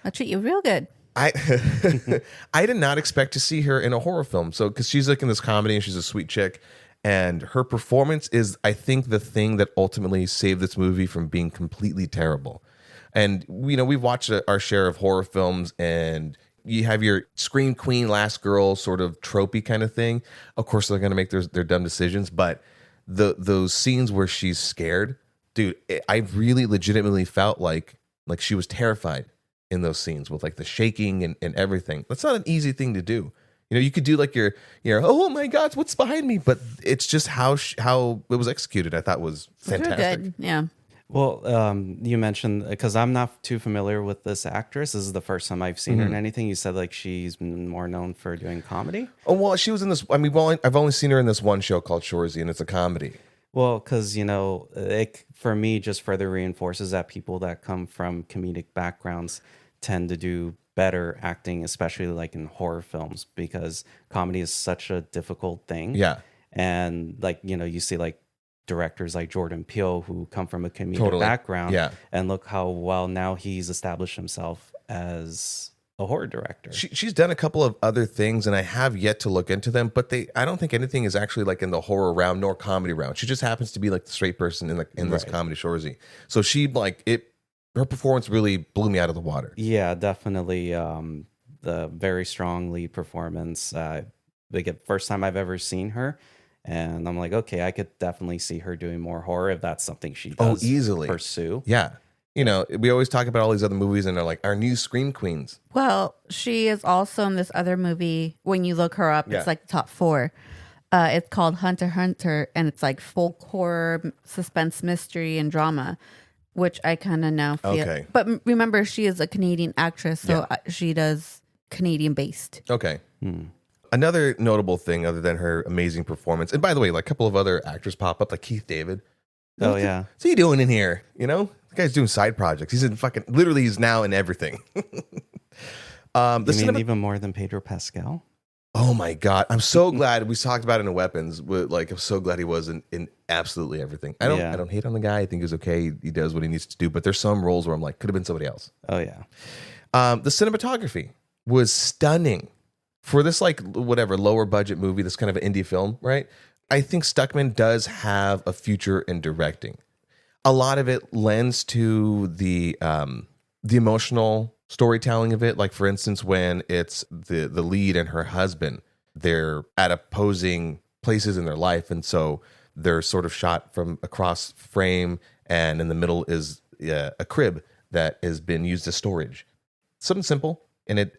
B: I'll treat you real good.
A: I did not expect to see her in a horror film. So because she's like in this comedy and she's a sweet chick, and her performance is, I think, the thing that ultimately saved this movie from being completely terrible. And we've watched our share of horror films, and you have your scream queen, last girl sort of tropey kind of thing. Of course, they're going to make their dumb decisions, but those scenes where she's scared, dude, I really legitimately felt like she was terrified in those scenes with like the shaking and everything. That's not an easy thing to do. You could do like your oh my God, what's behind me? But it's just how it was executed. I thought was fantastic.
B: Good. Yeah.
C: Well, you mentioned, because I'm not too familiar with this actress. This is the first time I've seen her in anything. You said like she's more known for doing comedy.
A: Oh, well, she was in this. I mean, I've only seen her in this one show called Shorzy, and it's a comedy.
C: Well, because it for me just further reinforces that people that come from comedic backgrounds tend to do better acting, especially like in horror films, because comedy is such a difficult thing.
A: Yeah,
C: and like you see like directors like Jordan Peele who come from a comedic background, and look how well now he's established himself as a horror director.
A: She's done a couple of other things, and I have yet to look into them, but I don't think anything is actually like in the horror round nor comedy round. She just happens to be like the straight person in this comedy Shorzy. So she her performance really blew me out of the water.
C: Yeah, definitely. The very strong lead performance. First time I've ever seen her. And I'm like, okay, I could definitely see her doing more horror if that's something she does
A: easily
C: pursue.
A: Yeah. We always talk about all these other movies, and they're like our new scream queens.
B: Well, she is also in this other movie. When you look her up, it's like the top 4. It's called Hunter x Hunter, and it's like folk horror, suspense, mystery, and drama, which I kind of now feel.
A: Okay.
B: But remember, she is a Canadian actress, so she does Canadian-based.
A: Okay. Another notable thing, other than her amazing performance, and by the way, like a couple of other actors pop up, like Keith David. What's he doing in here? The guy's doing side projects. He's in he's now in everything.
C: Even more than Pedro Pascal?
A: Oh my God. I'm so glad we talked about it in Weapons. I'm so glad he was in absolutely everything. I don't hate on the guy. I think he's okay. He does what he needs to do, but there's some roles where I'm like, could have been somebody else.
C: Oh yeah.
A: The cinematography was stunning. For this lower budget movie, this kind of an indie film, right? I think Stuckman does have a future in directing. A lot of it lends to the emotional storytelling of it. Like for instance, when it's the lead and her husband, they're at opposing places in their life, and so they're sort of shot from across frame, and in the middle is a crib that has been used as storage. Something simple. And it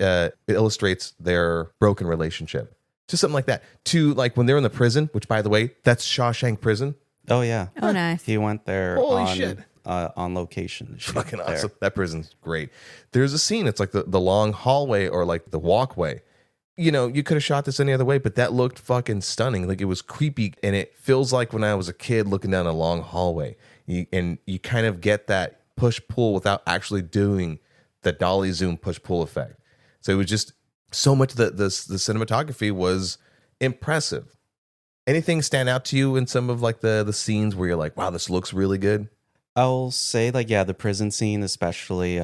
A: illustrates their broken relationship. Just something like that. To like when they're in the prison, which by the way, that's Shawshank Prison.
C: Oh yeah.
B: Oh nice.
C: He went there on location.
A: Fucking awesome. That prison's great. There's a scene, it's like the long hallway or like the walkway. You could have shot this any other way, but that looked fucking stunning. Like it was creepy, and it feels like when I was a kid looking down a long hallway. You kind of get that push-pull without actually doing the dolly zoom push-pull effect. So so much that the cinematography was impressive. Anything stand out to you in some of like the scenes where you're like, wow, this looks really good?
C: I'll say like, yeah, the prison scene especially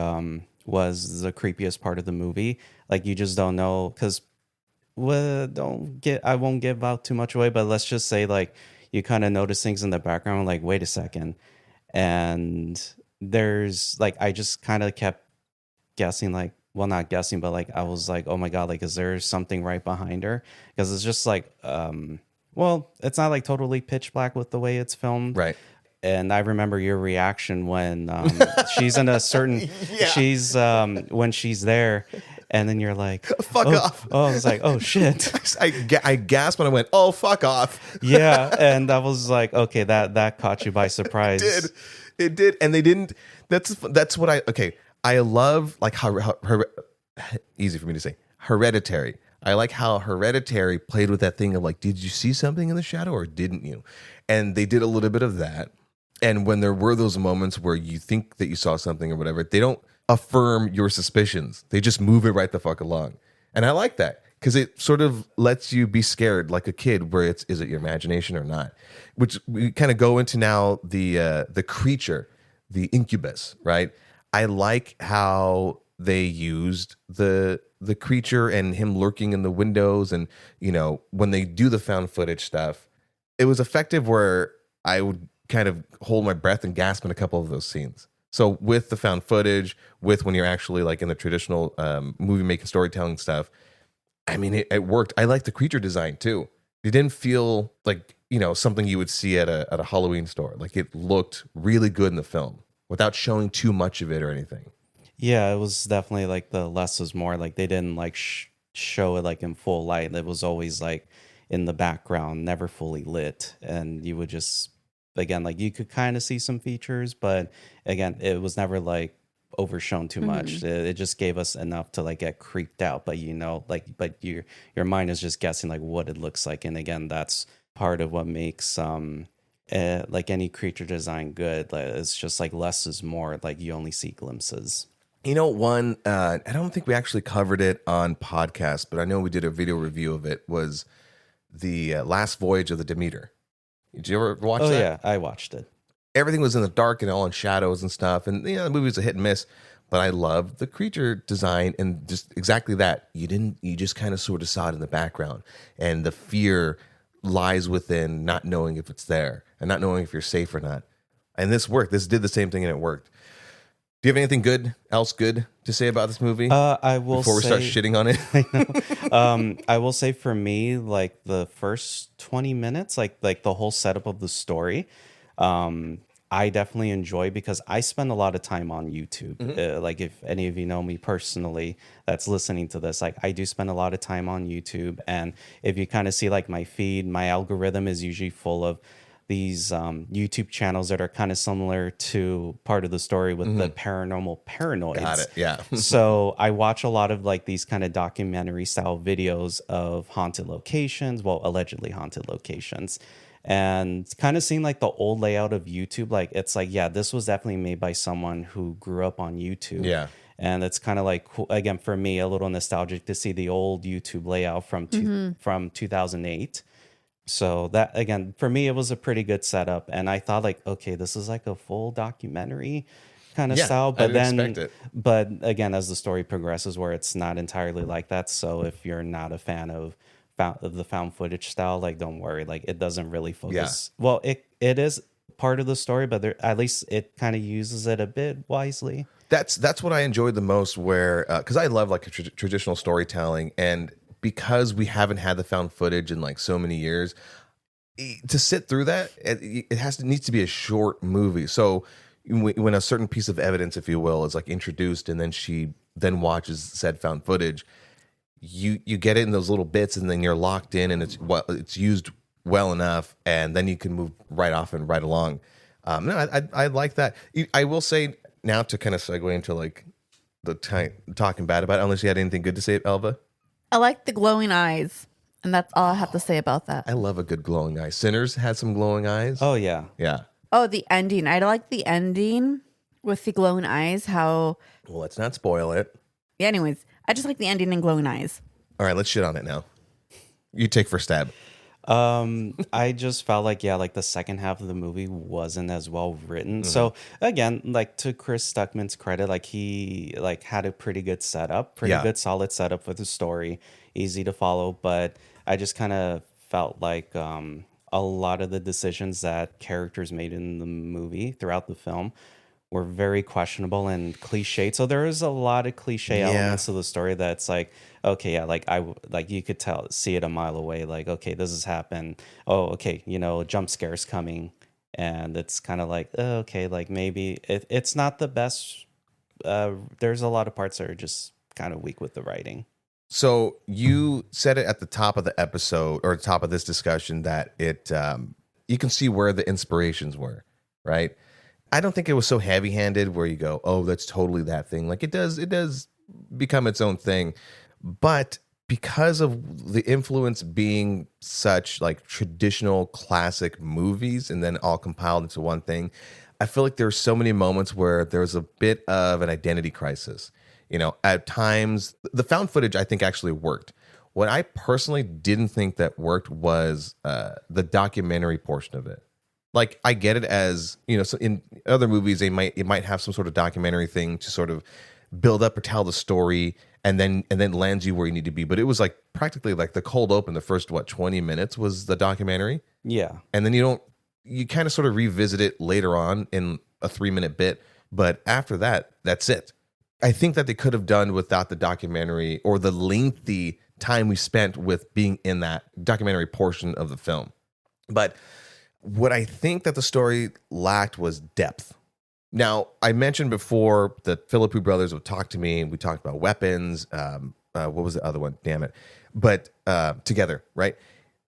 C: was the creepiest part of the movie. Like you just don't know because I won't give out too much away, but let's just say like you kind of notice things in the background, like, wait a second. And there's like, I just kind of kept guessing, like, well, not guessing, but like, I was like, oh my God, like, is there something right behind her? Because it's just like, well, it's not like totally pitch black with the way it's filmed.
A: Right.
C: And I remember your reaction when she's in a certain, she's, when she's there. And then you're like,
A: fuck off.
C: Oh, I was like, oh shit.
A: I gasped when I went, oh, fuck off.
C: Yeah. And I was like, okay, that caught you by surprise.
A: It did. And they didn't, that's what I love, like how easy for me to say, Hereditary. I like how Hereditary played with that thing of like, did you see something in the shadow or didn't you? And they did a little bit of that. And when there were those moments where you think that you saw something or whatever, they don't affirm your suspicions. They just move it right the fuck along. And I like that because it sort of lets you be scared like a kid where is it your imagination or not? Which we kind of go into now the creature, the incubus, right? I like how they used the creature and him lurking in the windows. And, you know, when they do the found footage stuff, it was effective where I would kind of hold my breath and gasp in a couple of those scenes. So with the found footage, with when you're actually like in the traditional movie making storytelling stuff, I mean, it worked. I like the creature design too. It didn't feel like, you know, something you would see at a Halloween store. Like it looked really good in the film without showing too much of it or anything.
C: Yeah, it was definitely like the less is more. Like they didn't like show it like in full light. It was always like in the background, never fully lit. And you would just, again, like you could kind of see some features, but again, it was never like overshown too much. It just gave us enough to like get creeped out, but you know, like, but your mind is just guessing like what it looks like. And again, that's part of what makes like any creature design good. Like, it's just like less is more. Like you only see glimpses.
A: You know, one, I don't think we actually covered it on podcast, but I know we did a video review of it, was the last voyage of the Demeter. Did you ever watch that?
C: Oh, yeah, I watched it.
A: Everything was in the dark and all in shadows and stuff. And, you know, the movie was a hit and miss. But I loved the creature design and just exactly that. You just kind of sort of saw it in the background. And the fear lies within not knowing if it's there and not knowing if you're safe or not. And this worked. This did the same thing and it worked. Do you have anything else good to say about this movie?
C: I will
A: before we start shitting on it.
C: I know. I will say for me, like the first 20 minutes, like the whole setup of the story, I definitely enjoy because I spend a lot of time on YouTube. Like if any of you know me personally that's listening to this, like I do spend a lot of time on YouTube. And if you kind of see like my feed, my algorithm is usually full of these YouTube channels that are kind of similar to part of the story with the paranormal paranoids.
A: Got it, yeah.
C: So I watch a lot of like these kind of documentary style videos of haunted locations, well, allegedly haunted locations. And kind of seeing like the old layout of YouTube, like it's like, yeah, this was definitely made by someone who grew up on YouTube. Yeah. And it's kind of like, again, for me, a little nostalgic to see the old YouTube layout from 2008. So that, again, for me, it was a pretty good setup. And I thought like, okay, this is like a full documentary kind of style. But but again, as the story progresses, where it's not entirely like that. So if you're not a fan of the found footage style, like, don't worry, like it doesn't really focus. Yeah. Well, it is part of the story, but at least it kind of uses it a bit wisely.
A: That's what I enjoyed the most, where because I love like traditional storytelling, and because we haven't had the found footage in like so many years, to sit through that, it needs to be a short movie. So when a certain piece of evidence, if you will, is like introduced, and then she then watches said found footage, you get it in those little bits, and then you're locked in, and it's used well enough, and then you can move right off and right along. No, I like that. I will say now, to kind of segue into like the talking bad about it, unless you had anything good to say, Elva.
B: I like the glowing eyes, and that's all I have to say about that.
A: I love a good glowing eye. Sinners had some glowing eyes.
C: Oh, yeah.
A: Yeah.
B: Oh, the ending. I like the ending with the glowing eyes, how...
A: Well, let's not spoil it.
B: Yeah, anyways, I just like the ending and glowing eyes.
A: All right, let's shit on it now. You take first stab.
C: I just felt like, like the second half of the movie wasn't as well written. So again, like to Chris Stuckman's credit, like he like had a pretty good setup, good solid setup for the story, easy to follow. But I just kind of felt like a lot of the decisions that characters made in the movie throughout the film were very questionable and cliched. So there is a lot of cliche elements of the story that's like, okay, like you could see it a mile away. Like, okay, this has happened. Oh, okay, jump scares coming, and it's kind of like, oh, okay, like maybe it's not the best. There's a lot of parts that are just kind of weak with the writing.
A: So you said it at the top of the episode or top of this discussion that it you can see where the inspirations were, right? I don't think it was so heavy-handed where you go, oh, that's totally that thing. Like it does become its own thing. But because of the influence being such like traditional classic movies and then all compiled into one thing, I feel like there were so many moments where there was a bit of an identity crisis. At times, the found footage, I think, actually worked. What I personally didn't think that worked was the documentary portion of it. Like, I get it as, so in other movies, it might have some sort of documentary thing to sort of build up or tell the story and then lands you where you need to be. But it was like practically like the cold open, the first, 20 minutes was the documentary.
C: Yeah.
A: And then you kind of sort of revisit it later on in a 3-minute bit. But after that, that's it. I think that they could have done without the documentary or the lengthy time we spent with being in that documentary portion of the film. But what I think that the story lacked was depth. Now, I mentioned before that Philippou brothers would talk to me. We talked about weapons. What was the other one? Damn it. But together, right?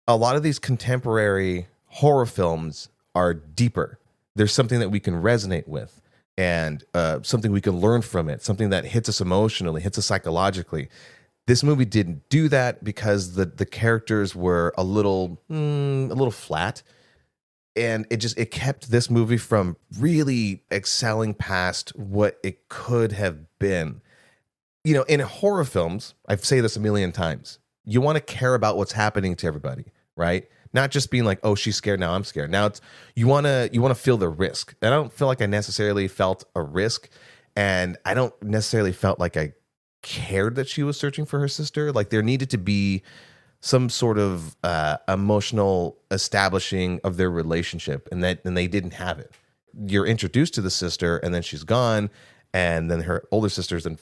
A: A lot of these contemporary horror films are deeper. There's something that we can resonate with and something we can learn from it, something that hits us emotionally, hits us psychologically. This movie didn't do that because the characters were a little flat. And it kept this movie from really excelling past what it could have been. In horror films, I say this a million times, you want to care about what's happening to everybody, right? Not just being like, oh, she's scared, now I'm scared. Now it's you want to feel the risk. And I don't feel like I necessarily felt a risk, and I don't necessarily felt like I cared that she was searching for her sister. Like there needed to be some sort of emotional establishing of their relationship, and they didn't have it. You're introduced to the sister, and then she's gone, and then her older sister's then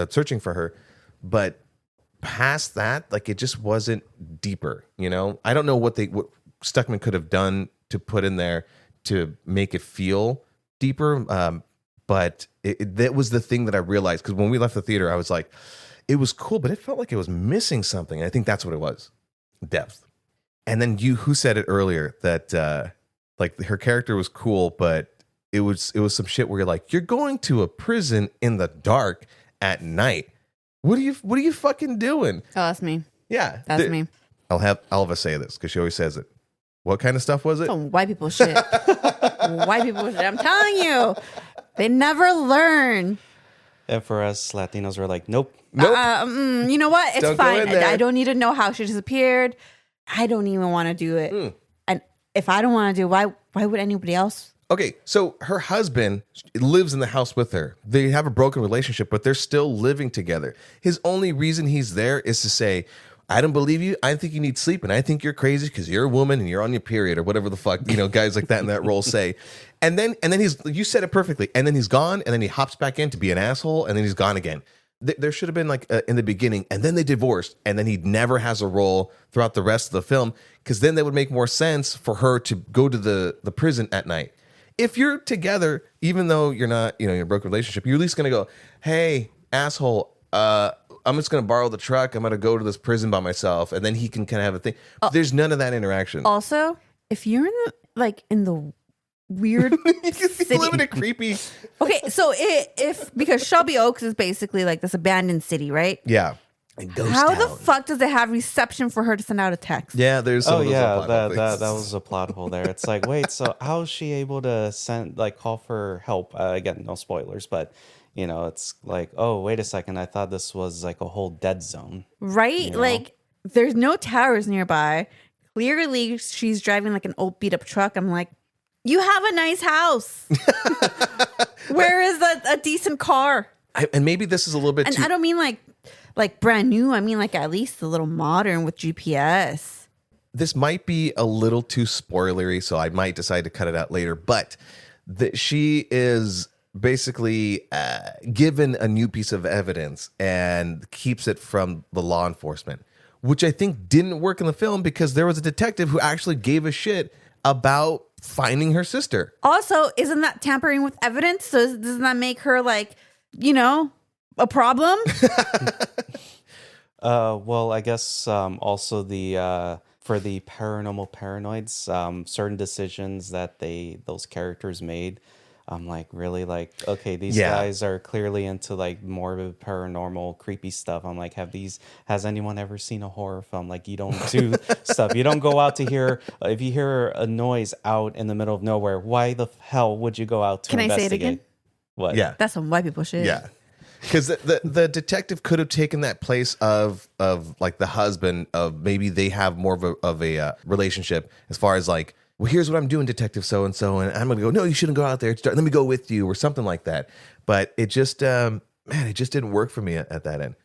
A: searching for her, but past that, like it just wasn't deeper. I don't know what Stuckman could have done to put in there to make it feel deeper, but that was the thing that I realized, because when we left the theater, I was like, it was cool, but it felt like it was missing something. And I think that's what it was. Depth. And then who said it earlier that like her character was cool, but it was some shit where you're like, you're going to a prison in the dark at night. What are you fucking doing?
B: Oh, that's me.
A: Yeah.
B: That's me.
A: I'll have Alva say this because she always says it. What kind of stuff was it?
B: Some white people shit. White people shit. I'm telling you. They never learn.
C: And for us Latinos, we're like, nope.
B: You know what? It's fine. I don't need to know how she disappeared. I don't even want to do it. And if I don't want to do it, why would anybody else?
A: Okay, so her husband lives in the house with her. They have a broken relationship, but they're still living together. His only reason he's there is to say, I don't believe you. I think you need sleep, and I think you're crazy because you're a woman and you're on your period or whatever the fuck, guys like that in that role say. And then you said it perfectly. And then he's gone, and then he hops back in to be an asshole, and then he's gone again. There should have been like in the beginning, and then they divorced, and then he never has a role throughout the rest of the film, because then that would make more sense for her to go to the prison at night. If you're together, even though you're not, in a broken relationship, you're at least going to go, hey, asshole, I'm just going to borrow the truck. I'm going to go to this prison by myself. And then he can kind of have a thing. There's none of that interaction.
B: Also, if you're in the weird city.
A: You live in a creepy.
B: Okay, so because Shelby Oaks is basically like this abandoned city, right?
A: Yeah.
B: How the fuck does it have reception for her to send out a text?
A: Yeah, there's some
C: that was a plot hole there. It's like, wait, so how is she able to call for help? Again, no spoilers, but It's like, oh, wait a second. I thought this was like a whole dead zone.
B: Right? Like, there's no towers nearby. Clearly, she's driving like an old beat up truck. I'm like, you have a nice house. Where is a decent car?
A: And maybe this is a little bit
B: And
A: too...
B: I don't mean like brand new. I mean like at least a little modern with GPS.
A: This might be a little too spoilery, so I might decide to cut it out later. But she is basically given a new piece of evidence and keeps it from the law enforcement, which I think didn't work in the film because there was a detective who actually gave a shit about finding her sister.
B: Also, isn't that tampering with evidence? So doesn't that make her like, a problem?
C: Well, I guess also the for the paranormal paranoids, certain decisions that those characters made. I'm like, really, like, okay, these guys are clearly into like morbid, paranormal, creepy stuff. I'm like, has anyone ever seen a horror film? Like, you don't do stuff. You don't go out to hear, if you hear a noise out in the middle of nowhere, why the hell would you go out to investigate?
B: Can I say it again?
C: What?
A: Yeah.
B: That's some white people shit.
A: Yeah. Because the detective could have taken that place of like the husband of maybe they have more of a relationship as far as like, well, here's what I'm doing, Detective so-and-so, and I'm going to go, no, you shouldn't go out there. Let me go with you or something like that. But it just, it just didn't work for me at that end.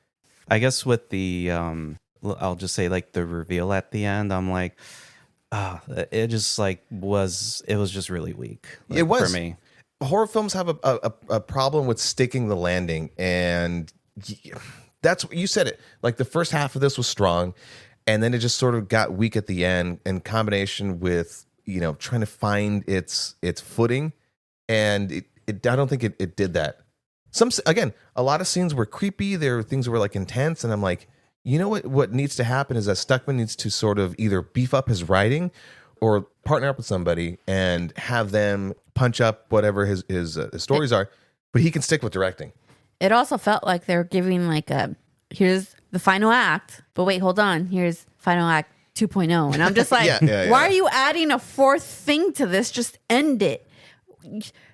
C: I guess with the, I'll just say like the reveal at the end, I'm like, it just like it was just really weak. Like,
A: it was.
C: For me.
A: Horror films have a problem with sticking the landing. And that's what you said it. Like the first half of this was strong. And then it just sort of got weak at the end in combination with, trying to find its footing. And I don't think it did that. Again, a lot of scenes were creepy. There were things that were like intense. And I'm like, what needs to happen is that Stuckman needs to sort of either beef up his writing or partner up with somebody and have them punch up whatever his stories are. But he can stick with directing.
B: It also felt like they were giving like here's the final act, but wait, hold on. Here's final act 2.0. And I'm just like, why are you adding a fourth thing to this? Just end it.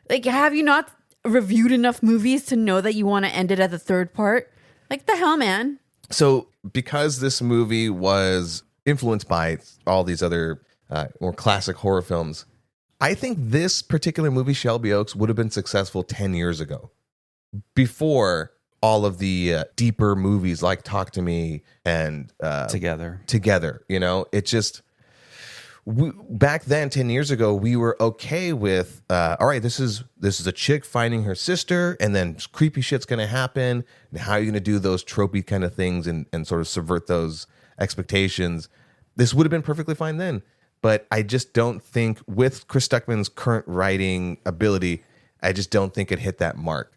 B: Like, have you not reviewed enough movies to know that you want to end it at the third part? Like, the hell, man.
A: So because this movie was influenced by all these other more classic horror films, I think this particular movie, Shelby Oaks, would have been successful 10 years ago. Before all of the deeper movies like Talk to Me and
C: Together,
A: it just back then 10 years ago we were okay with all right, this is a chick finding her sister and then creepy shit's gonna happen, and how are you gonna do those tropey kind of things and sort of subvert those expectations. This would have been perfectly fine then, but I just don't think with Chris Stuckman's current writing ability, I just don't think it hit that mark.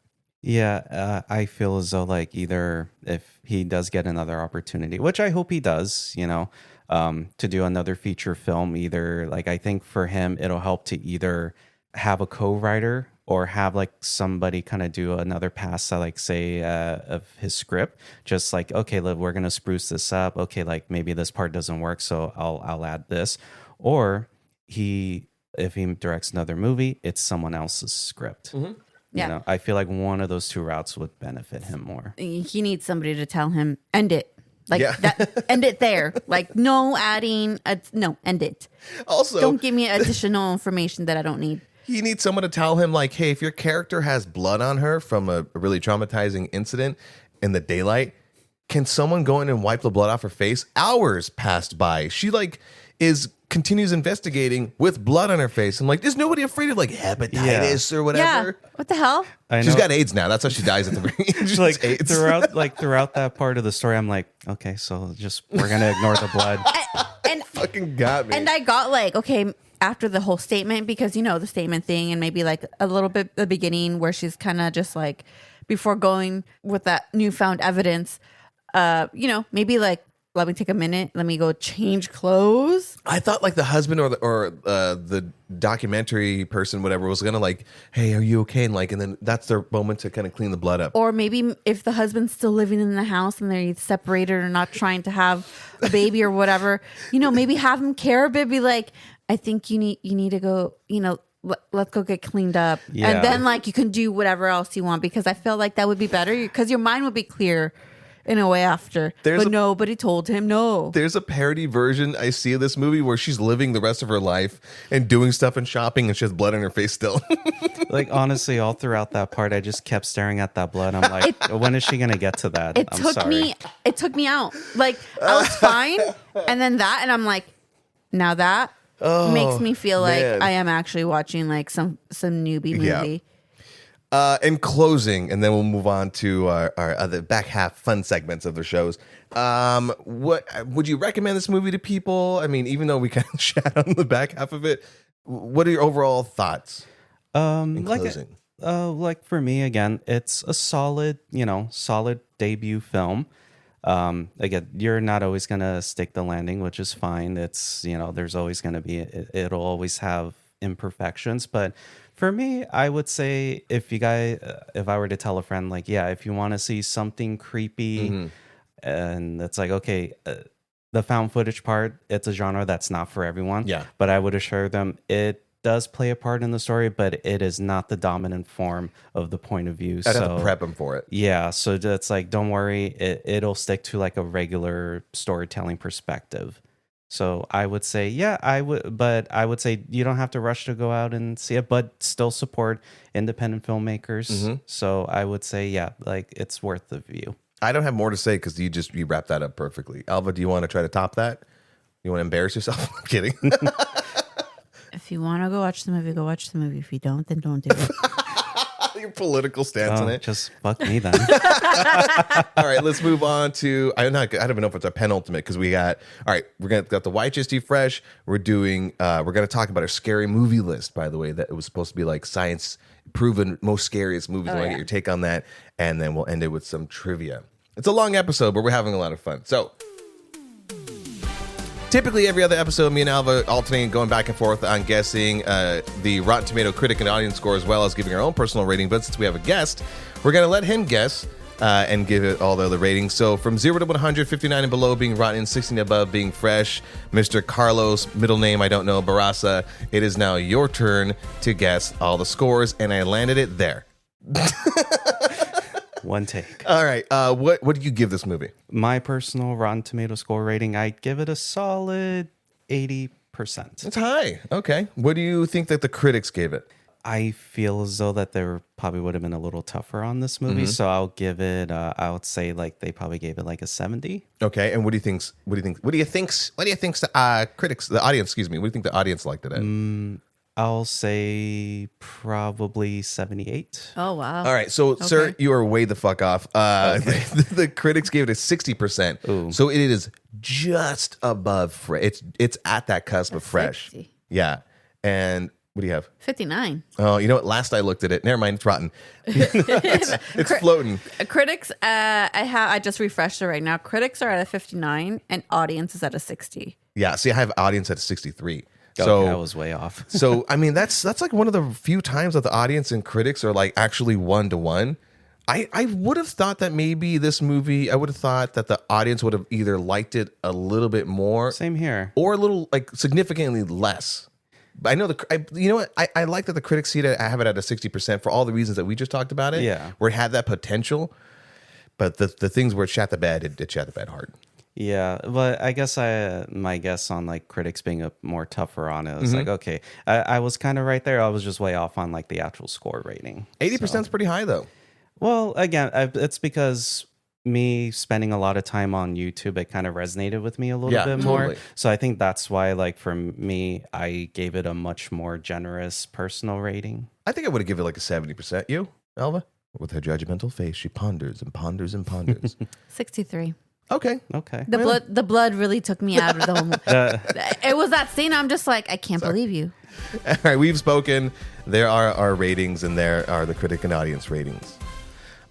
C: Yeah, I feel as though like either if he does get another opportunity, which I hope he does, to do another feature film, either like I think for him it'll help to either have a co-writer or have like somebody kind of do another pass, like say of his script, just like, okay, look, we're gonna spruce this up. Okay, like maybe this part doesn't work, so I'll add this, or if he directs another movie, it's someone else's script.
B: Mm-hmm. Yeah.
C: I feel like one of those two routes would benefit him more.
B: He needs somebody to tell him, end it. Like that, end it there. Like no adding, no, end it.
A: Also,
B: don't give me additional information that I don't need.
A: He needs someone to tell him like, hey, if your character has blood on her from a really traumatizing incident in the daylight, can someone go in and wipe the blood off her face? Hours passed by. She continues investigating with blood on her face. I'm like, is nobody afraid of like hepatitis or whatever?
B: Yeah. What the hell?
A: She's got AIDS now. That's how she dies at the beginning. She's
C: like
A: AIDS.
C: throughout that part of the story, I'm like, okay, so we're gonna ignore the blood.
B: And
A: fucking got me.
B: And I got like, okay, after the whole statement, because the statement thing, and maybe like a little bit the beginning where she's kind of just like before going with that newfound evidence, maybe like, let me take a minute. Let me go change clothes.
A: I thought like the husband or the documentary person, whatever, was gonna like, hey, are you okay? And then that's their moment to kind of clean the blood up.
B: Or maybe if the husband's still living in the house and they're separated or not trying to have a baby or whatever, maybe have him care a bit. Be like, I think you need to go, let's go get cleaned up.
C: Yeah.
B: And then like you can do whatever else you want, because I feel like that would be better because your mind would be clear in a way after. But nobody told him no.
A: There's a parody version I see of this movie where she's living the rest of her life and doing stuff and shopping, and she has blood on her face still.
C: Like, honestly, all throughout that part, I just kept staring at that blood. I'm like, when is she going to get to that?
B: It took me out. Like, I was fine. And then that, and I'm like, now that makes me feel like I am actually watching like some newbie movie.
A: In closing, and then we'll move on to our other back half fun segments of the shows. What would you recommend this movie to people? I mean, even though we kind of chat on the back half of it, what are your overall thoughts? In closing,
C: like for me, again, it's a solid debut film. Again, you're not always gonna stick the landing, which is fine. It's there's always gonna be it'll always have imperfections, but for me, I would say if I were to tell a friend, like, yeah, if you want to see something creepy, and it's like, okay, the found footage part, it's a genre that's not for everyone.
A: Yeah.
C: But I would assure them it does play a part in the story, but it is not the dominant form of the point of view.
A: I'd have to prep them for it.
C: Yeah. So it's like, don't worry, it'll stick to like a regular storytelling perspective. So I would say, yeah, I would say you don't have to rush to go out and see it, but still support independent filmmakers. So I would say, yeah, like it's worth the view.
A: I don't have more to say because you wrapped that up perfectly. Alva, do you want to try to top that? You want to embarrass yourself? I'm kidding.
B: If you want to go watch the movie, go watch the movie. If you don't, then don't do it.
A: Your political stance on it.
C: Just fuck me then.
A: All right, let's move on to I don't even know if it's our penultimate because we got the YHST fresh. We're gonna talk about our scary movie list, by the way, that it was supposed to be like science proven most scariest movies. I want to get your take on that, and then we'll end it with some trivia. It's a long episode, but we're having a lot of fun. So typically, every other episode, me and Alva alternating, going back and forth on guessing the Rotten Tomato critic and audience score, as well as giving our own personal rating. But since we have a guest, we're going to let him guess and give it all the other ratings. So from 0 to 100, 59 and below being rotten, 16 and above being fresh. Mr. Carlos, middle name, I don't know, Barasa, it is now your turn to guess all the scores, and I landed it there.
C: One take.
A: All right. What do you give this movie?
C: My personal Rotten Tomato score rating, I give it a solid 80%.
A: It's high. Okay. What do you think that the critics gave it?
C: I feel as though that they probably would have been a little tougher on this movie, so I'll give it. I would say like they probably gave it like a 70.
A: Okay. And what do you think? What do you think the critics, the audience? Excuse me. What do you think the audience liked it at?
C: I'll say probably 78.
B: Oh, wow.
A: All right. So, sir, you are way the fuck off. The critics gave it a 60%.
C: Ooh.
A: So it is just above fresh. It's at that cusp of fresh.
B: 60.
A: Yeah. And what do you have?
B: 59.
A: Oh, you know what? Last I looked at it, never mind, it's rotten. it's floating.
B: Critics, I just refreshed it right now. Critics are at a 59 and audience is at a 60.
A: Yeah. See, I have audience at a 63.
C: So I was way off.
A: So I mean, that's like one of the few times that the audience and critics are like actually 1-to-1. I would have thought that maybe this movie, I would have thought that the audience would have either liked it a little bit more,
C: Same here,
A: or a little like significantly less. But I know you know what? I like that the critics see it. I have it at a 60% for all the reasons that we just talked about it.
C: Yeah,
A: where it had that potential, but the things where it shat the bed, it shat the bed hard.
C: Yeah, but I guess my guess on like critics being a more tougher on it was like, okay, I was kind of right there. I was just way off on like the actual score rating.
A: 80% is pretty high though.
C: Well, again, it's because me spending a lot of time on YouTube, it kind of resonated with me a little bit more.
A: Totally.
C: So I think that's why, like for me, I gave it a much more generous personal rating.
A: I think I would have given it like a 70%. You, Alva? With her judgmental face, she ponders and ponders and ponders.
B: 63.
A: Okay.
B: The blood really took me out of the whole. It was that scene. I'm just like, I can't believe you.
A: All right, we've spoken. There are our ratings, and there are the critic and audience ratings.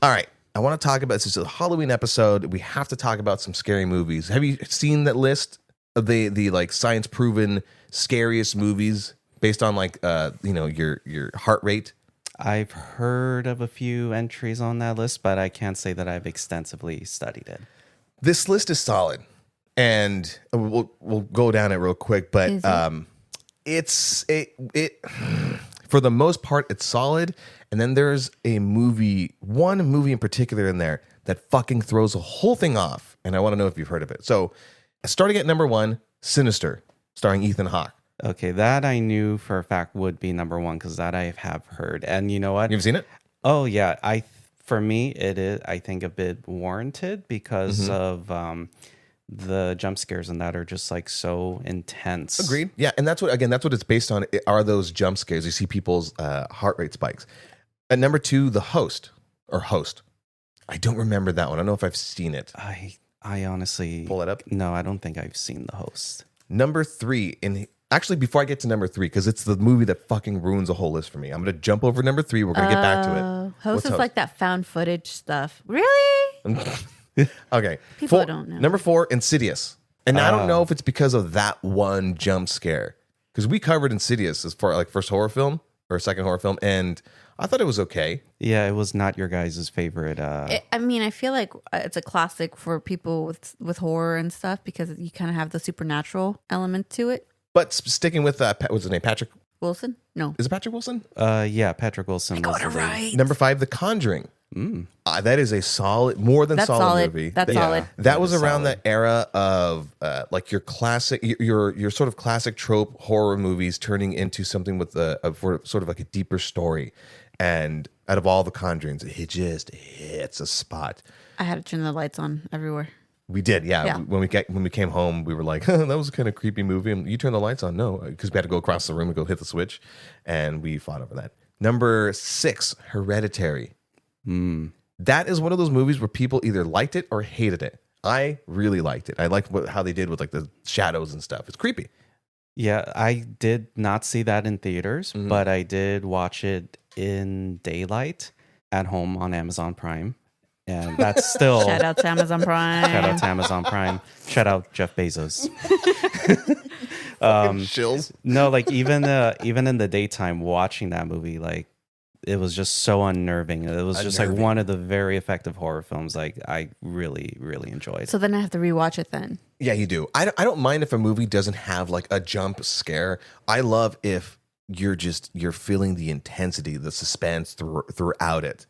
A: All right, I want to talk about this. Is a Halloween episode. We have to talk about some scary movies. Have you seen that list of the like science proven scariest movies based on like your heart rate?
C: I've heard of a few entries on that list, but I can't say that I've extensively studied it.
A: This list is solid, and we'll go down it real quick. But it's for For the most part, it's solid. And then there's one movie in particular in there that fucking throws the whole thing off. And I want to know if you've heard of it. So starting at number 1, Sinister, starring Ethan Hawke.
C: Okay, that I knew for a fact would be number 1 because that I have heard. And you know what?
A: You've seen it?
C: Oh yeah, for me it is. I think a bit warranted because of the jump scares and that are just like so intense.
A: Agreed. Yeah, and that's what it's based on. Are those jump scares? You see people's heart rate spikes. At number 2, The Host. I don't remember that one. I don't know if I've seen it.
C: I honestly
A: pull it up.
C: No, I don't think I've seen The Host.
A: Number 3 Actually, before I get to number 3, because it's the movie that fucking ruins the whole list for me, I'm going to jump over number 3. We're going to get back to it.
B: Host is like that found footage stuff. Really?
A: Okay.
B: People don't know.
A: Number 4, Insidious. And I don't know if it's because of that one jump scare. Because we covered Insidious as far like first horror film or second horror film, and I thought it was okay.
C: Yeah, it was not your guys' favorite.
B: I feel like it's a classic for people with horror and stuff because you kind of have the supernatural element to it.
A: But sticking with, what's his name, Patrick
B: Wilson? No.
A: Is it Patrick Wilson?
C: Yeah, Patrick Wilson.
B: I got it right.
A: Number 5, The Conjuring. That is a solid, more than solid movie.
B: That's solid.
A: That was around that era of like your classic, your sort of classic trope horror movies turning into something with sort of like a deeper story. And out of all the Conjurings, it just hits a spot.
B: I had to turn the lights on everywhere.
A: We did, yeah. When we came home, we were like, that was a kind of creepy movie. And you turned the lights on? No, because we had to go across the room and go hit the switch. And we fought over that. Number 6, Hereditary. That is one of those movies where people either liked it or hated it. I really liked it. I liked how they did with like the shadows and stuff. It's creepy.
C: Yeah, I did not see that in theaters, but I did watch it in daylight at home on Amazon Prime. And that's still
B: shout out to Amazon Prime.
C: Shout out to Amazon Prime. Shout out Jeff Bezos.
A: Chills.
C: No, like even in the daytime watching that movie, like it was just so unnerving. It was just like one of the very effective horror films like I really, really enjoyed.
B: So then I have to rewatch it then.
A: Yeah, you do. I don't mind if a movie doesn't have like a jump scare. I love if you're feeling the intensity, the suspense throughout it.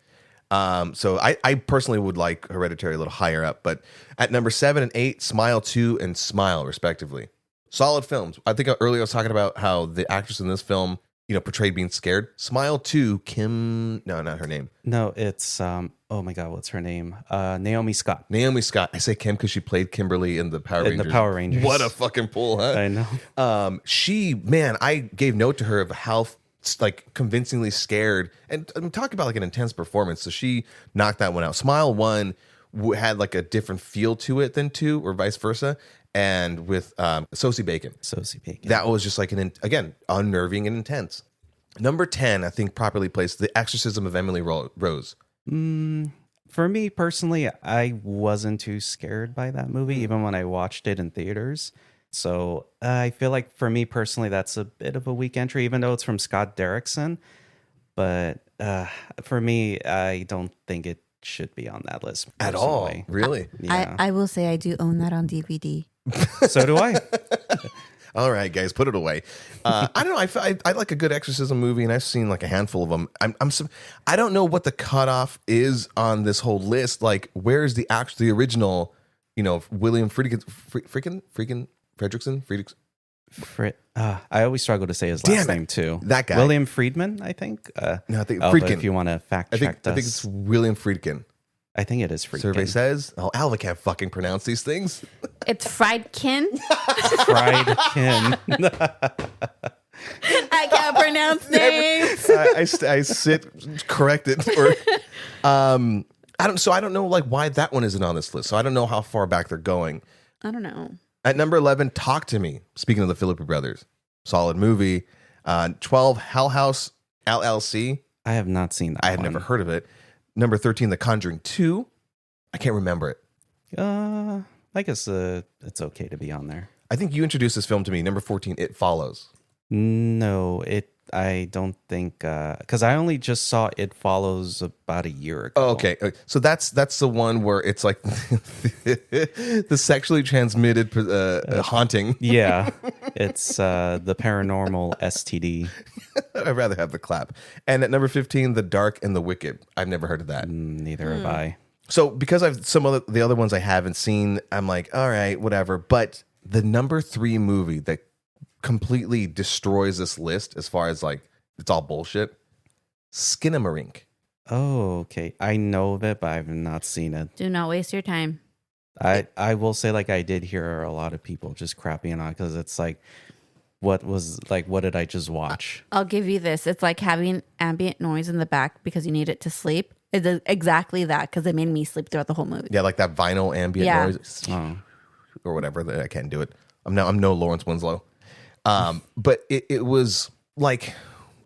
A: So I personally would like Hereditary a little higher up, but at number 7 and 8, Smile 2 and Smile, respectively. Solid films. I think earlier I was talking about how the actress in this film, portrayed being scared. Smile 2, no, not her name.
C: No, it's, oh my God, what's her name? Naomi Scott.
A: Naomi Scott. I say Kim because she played Kimberly in the Power Rangers.
C: In the Power Rangers.
A: What a fucking pull, huh?
C: I know.
A: I gave note to her of how like convincingly scared, and I'm talking about like an intense performance. So she knocked that one out. Smile 1 had like a different feel to it than 2, or vice versa. And with Sosie Bacon, that was just like again unnerving and intense. Number 10, I think properly placed, The Exorcism of Emily Rose.
C: For me personally, I wasn't too scared by that movie, even when I watched it in theaters. So I feel like for me personally, that's a bit of a weak entry, even though it's from Scott Derrickson. But for me, I don't think it should be on that list
A: at all. Really?
B: Yeah. I will say I do own that on DVD.
C: So do I.
A: All right, guys, put it away. I don't know. I like a good exorcism movie, and I've seen like a handful of them. I don't know what the cutoff is on this whole list. Like, where is the original? William Fredrickson.
C: I always struggle to say his last name too.
A: That guy,
C: William Friedman, I think.
A: No, I think Friedkin.
C: If you want to fact check,
A: I think it's William Friedkin.
C: I think it is Friedkin.
A: Survey says. Oh, Alva can't fucking pronounce these things.
B: It's Friedkin.
C: Friedkin.
B: I can't pronounce names.
A: I sit corrected. I don't know like why that one isn't on this list. So I don't know how far back they're going.
B: I don't know.
A: At number 11, Talk to Me. Speaking of the Philippi brothers, solid movie. 12, Hell House LLC.
C: I have not seen that.
A: I had never heard of it. Number 13, The Conjuring 2. I can't remember it.
C: I guess it's okay to be on there.
A: I think you introduced this film to me. Number 14, It Follows.
C: No, it I don't think because I only just saw It Follows about a year ago.
A: Oh, okay. So that's the one where it's like the sexually transmitted haunting.
C: Yeah, it's the paranormal STD.
A: I'd rather have the clap. And at number 15, The Dark and the Wicked. I've never heard of that.
C: Neither have I.
A: So because I've the other ones I haven't seen, I'm like, all right, whatever. But the number 3 movie that completely destroys this list, as far as like it's all bullshit, Skinamarink.
C: Oh, okay. I know of it, but I've not seen it.
B: Do not waste your time.
C: I will say, like, I did hear a lot of people just crapping on it because it's like, what did I just watch?
B: I'll give you this. It's like having ambient noise in the back because you need it to sleep. It's exactly that, because it made me sleep throughout the whole movie.
A: Yeah, like that vinyl ambient noise or whatever. I can't do it. I'm no Lawrence Winslow. But it was like,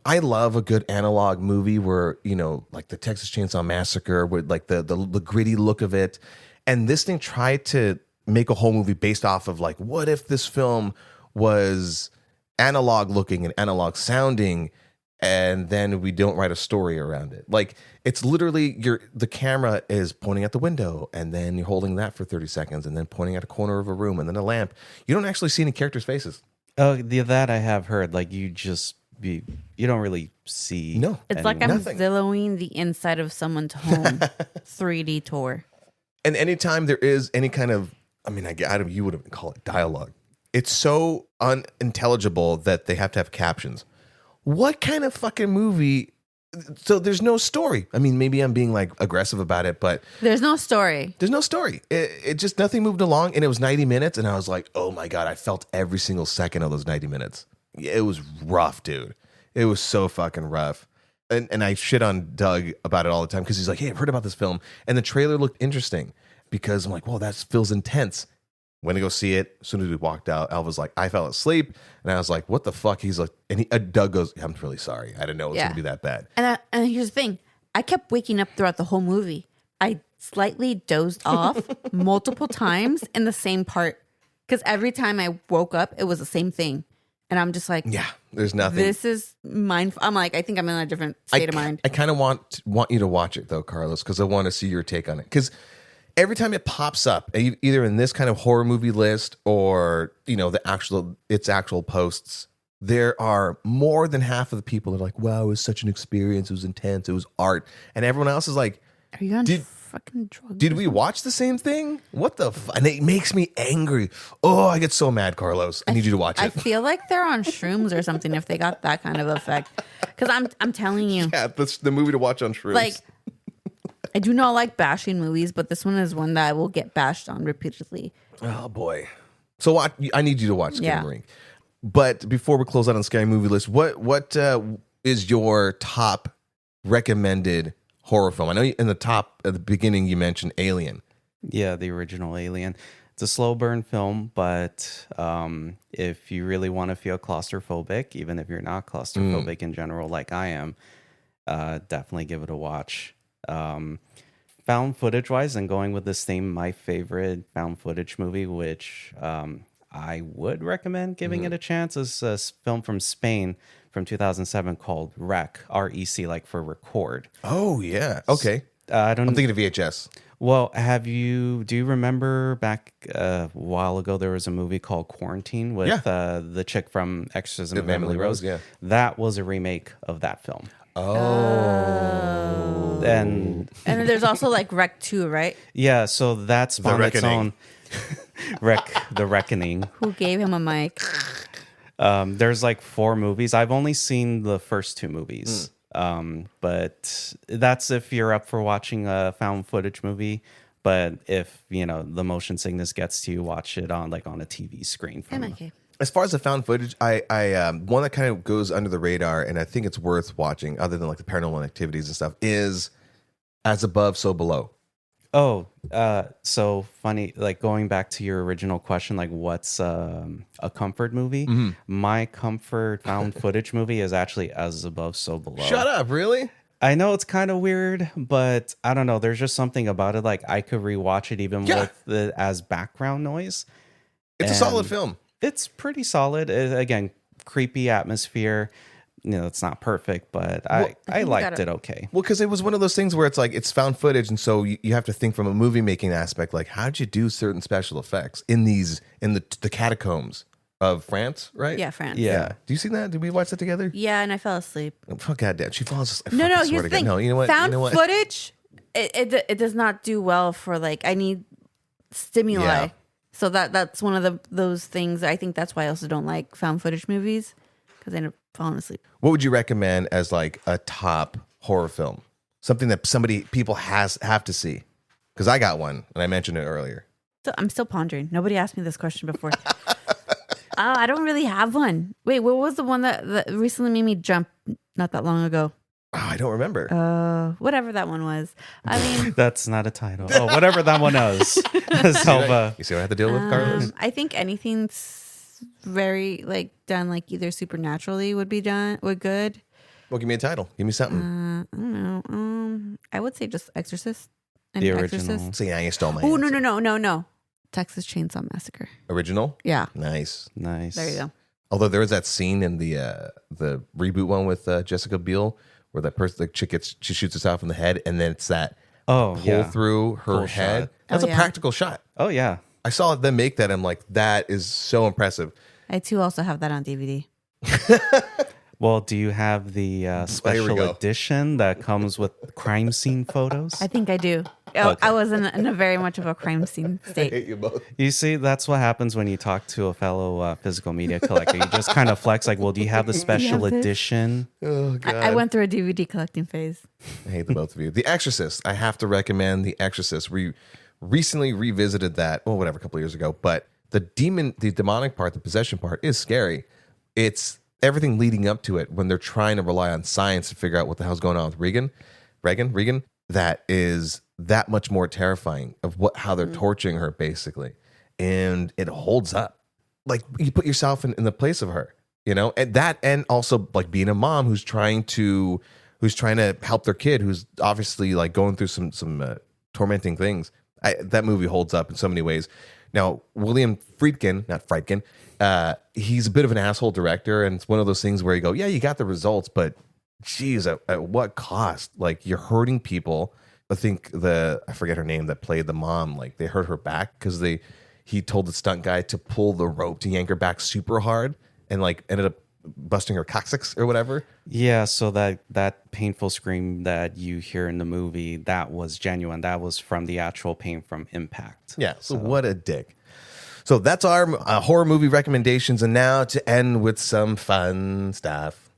A: I love a good analog movie where, you know, like the Texas Chainsaw Massacre with like the gritty look of it. And this thing tried to make a whole movie based off of like, what if this film was analog looking and analog sounding, and then we don't write a story around it. Like, it's literally the camera is pointing at the window, and then you're holding that for 30 seconds, and then pointing at a corner of a room, and then a lamp. You don't actually see any characters' faces.
C: Oh, that I have heard. Like, you don't really see.
A: No,
B: it's like I'm
A: nothing.
B: Zillowing the inside of someone's home 3D tour.
A: And anytime there is any kind of, I mean, you would even call it dialogue. It's so unintelligible that they have to have captions. What kind of fucking movie? So there's no story. I mean, maybe I'm being like aggressive about it, but
B: there's no story.
A: There's no story. It just, nothing moved along, and it was 90 minutes, and I was like, oh my God, I felt every single second of those 90 minutes. It was rough, dude. It was so fucking rough. And I shit on Doug about it all the time because he's like, hey, I've heard about this film. And the trailer looked interesting because I'm like, whoa, that feels intense. Went to go see it. As soon as we walked out, Al was like, I fell asleep. And I was like, what the fuck? He's like, and Doug goes, I'm really sorry. I didn't know it was going to be that bad.
B: And here's the thing. I kept waking up throughout the whole movie. I slightly dozed off multiple times in the same part. Because every time I woke up, it was the same thing. And I'm just like,
A: yeah, there's nothing.
B: This is mindful. I'm like, I think I'm in a different state of mind.
A: I kind of want you to watch it though, Carlos, because I want to see your take on it. Because every time it pops up, either in this kind of horror movie list or, you know, its actual posts, there are more than half of the people that are like, wow, it was such an experience. It was intense. It was art. And everyone else is like,
B: are you on fucking drugs?
A: Did we watch the same thing? What the and it makes me angry. Oh, I get so mad, Carlos. I need you to watch it.
B: I feel like they're on shrooms or something if they got that kind of effect. Because I'm telling you.
A: Yeah, that's the movie to watch on shrooms.
B: Like, I do not like bashing movies, but this one is one that I will get bashed on repeatedly.
A: Oh, boy. So I need you to watch Skinamarink. Yeah. But before we close out on Scary Movie List, what is your top recommended horror film? I know at the beginning you mentioned Alien.
C: Yeah, the original Alien. It's a slow burn film, but if you really want to feel claustrophobic, even if you're not claustrophobic in general like I am, definitely give it a watch. Found footage wise, and going with this theme, my favorite found footage movie, which I would recommend giving it a chance, is a film from Spain from 2007 called REC, R-E-C, like for record.
A: Oh, yeah. Okay. I'm thinking of VHS.
C: Well, do you remember back a while ago there was a movie called Quarantine with the chick from Exorcism of Emily Rose?
A: Yeah.
C: That was a remake of that film.
A: Oh.
C: And
B: then there's also like REC 2, right?
C: Yeah, so that spawned its own The Reckoning.
B: Who gave him a mic?
C: There's like 4 movies. I've only seen the first 2 movies. But that's if you're up for watching a found footage movie. But if, you know, the motion sickness gets to you, watch it on a TV screen.
A: As far as the found footage, I one that kind of goes under the radar, and I think it's worth watching, other than like the Paranormal Activities and stuff, is As Above, So Below.
C: Oh, so funny. Like going back to your original question, like what's a comfort movie? Mm-hmm. My comfort found footage movie is actually As Above, So Below.
A: Shut up, really?
C: I know it's kind of weird, but I don't know. There's just something about it. Like I could rewatch it even with it as background noise.
A: It's a solid film.
C: It's pretty solid. Again, creepy atmosphere. it's not perfect, but I liked it okay.
A: Well, because it was one of those things where it's like it's found footage, and so you have to think from a movie making aspect, like how'd you do certain special effects in the catacombs of France, right?
B: Yeah, France.
A: Yeah. Do you see that? Did we watch that together?
B: Yeah, and I fell asleep.
A: Oh, goddamn, she falls asleep.
B: No,
A: Here's
B: here's the thing.
A: No, you know what?
B: Found
A: you know what?
B: footage, it does not do well for like, I need stimuli.
A: Yeah.
B: So that's one of those things. I think that's why I also don't like found footage movies, because I end up falling asleep.
A: What would you recommend as like a top horror film? Something that people have to see? Because I got one, and I mentioned it earlier.
B: So I'm still pondering. Nobody asked me this question before. I don't really have one. Wait, what was the one that recently made me jump not that long ago?
A: Oh, I don't remember.
B: Whatever that one was. I mean,
C: that's not a title. Oh, whatever that one is. Selva.
A: You see what I have to deal with, Carlos?
B: I think anything's very like done like either supernaturally would good.
A: Well, give me a title. Give me something.
B: I don't know. I would say just Exorcist.
C: The original.
B: Exorcist.
A: See, now you stole my
B: Oh,
A: answer.
B: no. Texas Chainsaw Massacre.
A: Original?
B: Yeah.
A: Nice.
C: Nice.
B: There you go.
A: Although there was that scene in the reboot one with Jessica Biel where that person, the chick she shoots herself in the head, and then it's that pull through her
C: Full
A: head.
C: shot.
A: That's a practical shot.
C: Oh, yeah.
A: I saw them make that. I'm like, that is so impressive.
B: I too also have that on DVD.
C: Well, do you have the special edition that comes with crime scene photos?
B: I think I do.
C: Okay.
B: I was in a very much of a crime scene state.
A: I hate you both.
C: You see, that's what happens when you talk to a fellow physical media collector. You just kind of flex like, well, do you have the special edition?
A: Oh, God.
B: I went through a DVD collecting phase.
A: I hate the both of you. The Exorcist. I have to recommend The Exorcist. We recently revisited that, a couple of years ago. But the demonic part, the possession part is scary. It's everything leading up to it when they're trying to rely on science to figure out what the hell's going on with Regan, that is that much more terrifying of how they're torturing her, basically. And it holds up. Like, you put yourself in the place of her, and also like being a mom who's trying to help their kid, who's obviously like going through some tormenting things. That movie holds up in so many ways. Now, William Friedkin, he's a bit of an asshole director, and it's one of those things where you go, yeah, you got the results, but geez, at what cost? Like, you're hurting people. I think I forget her name that played the mom, like they hurt her back because he told the stunt guy to pull the rope to yank her back super hard, and like ended up busting her coccyx or whatever.
C: Yeah, so that painful scream that you hear in the movie, that was genuine. That was from the actual pain from impact.
A: Yeah, so what a dick. So that's our horror movie recommendations, and now to end with some fun stuff.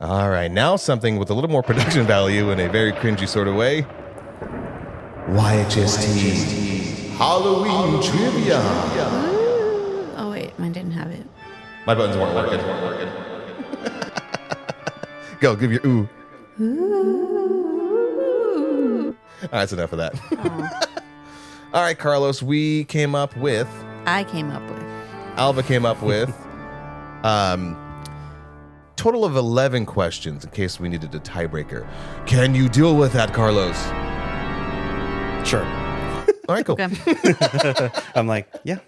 A: All right, now something with a little more production value in a very cringy sort of way. YHST Halloween Trivia.
B: Oh, wait, mine didn't have it.
A: My buttons weren't working. Go, give your ooh.
B: Ooh.
A: All right, that's enough of that. All right, Carlos, I came up with. Alva came up with total of 11 questions in case we needed a tiebreaker. Can you deal with that, Carlos?
C: Sure.
A: All right, cool.
B: Okay.
C: I'm like, yeah.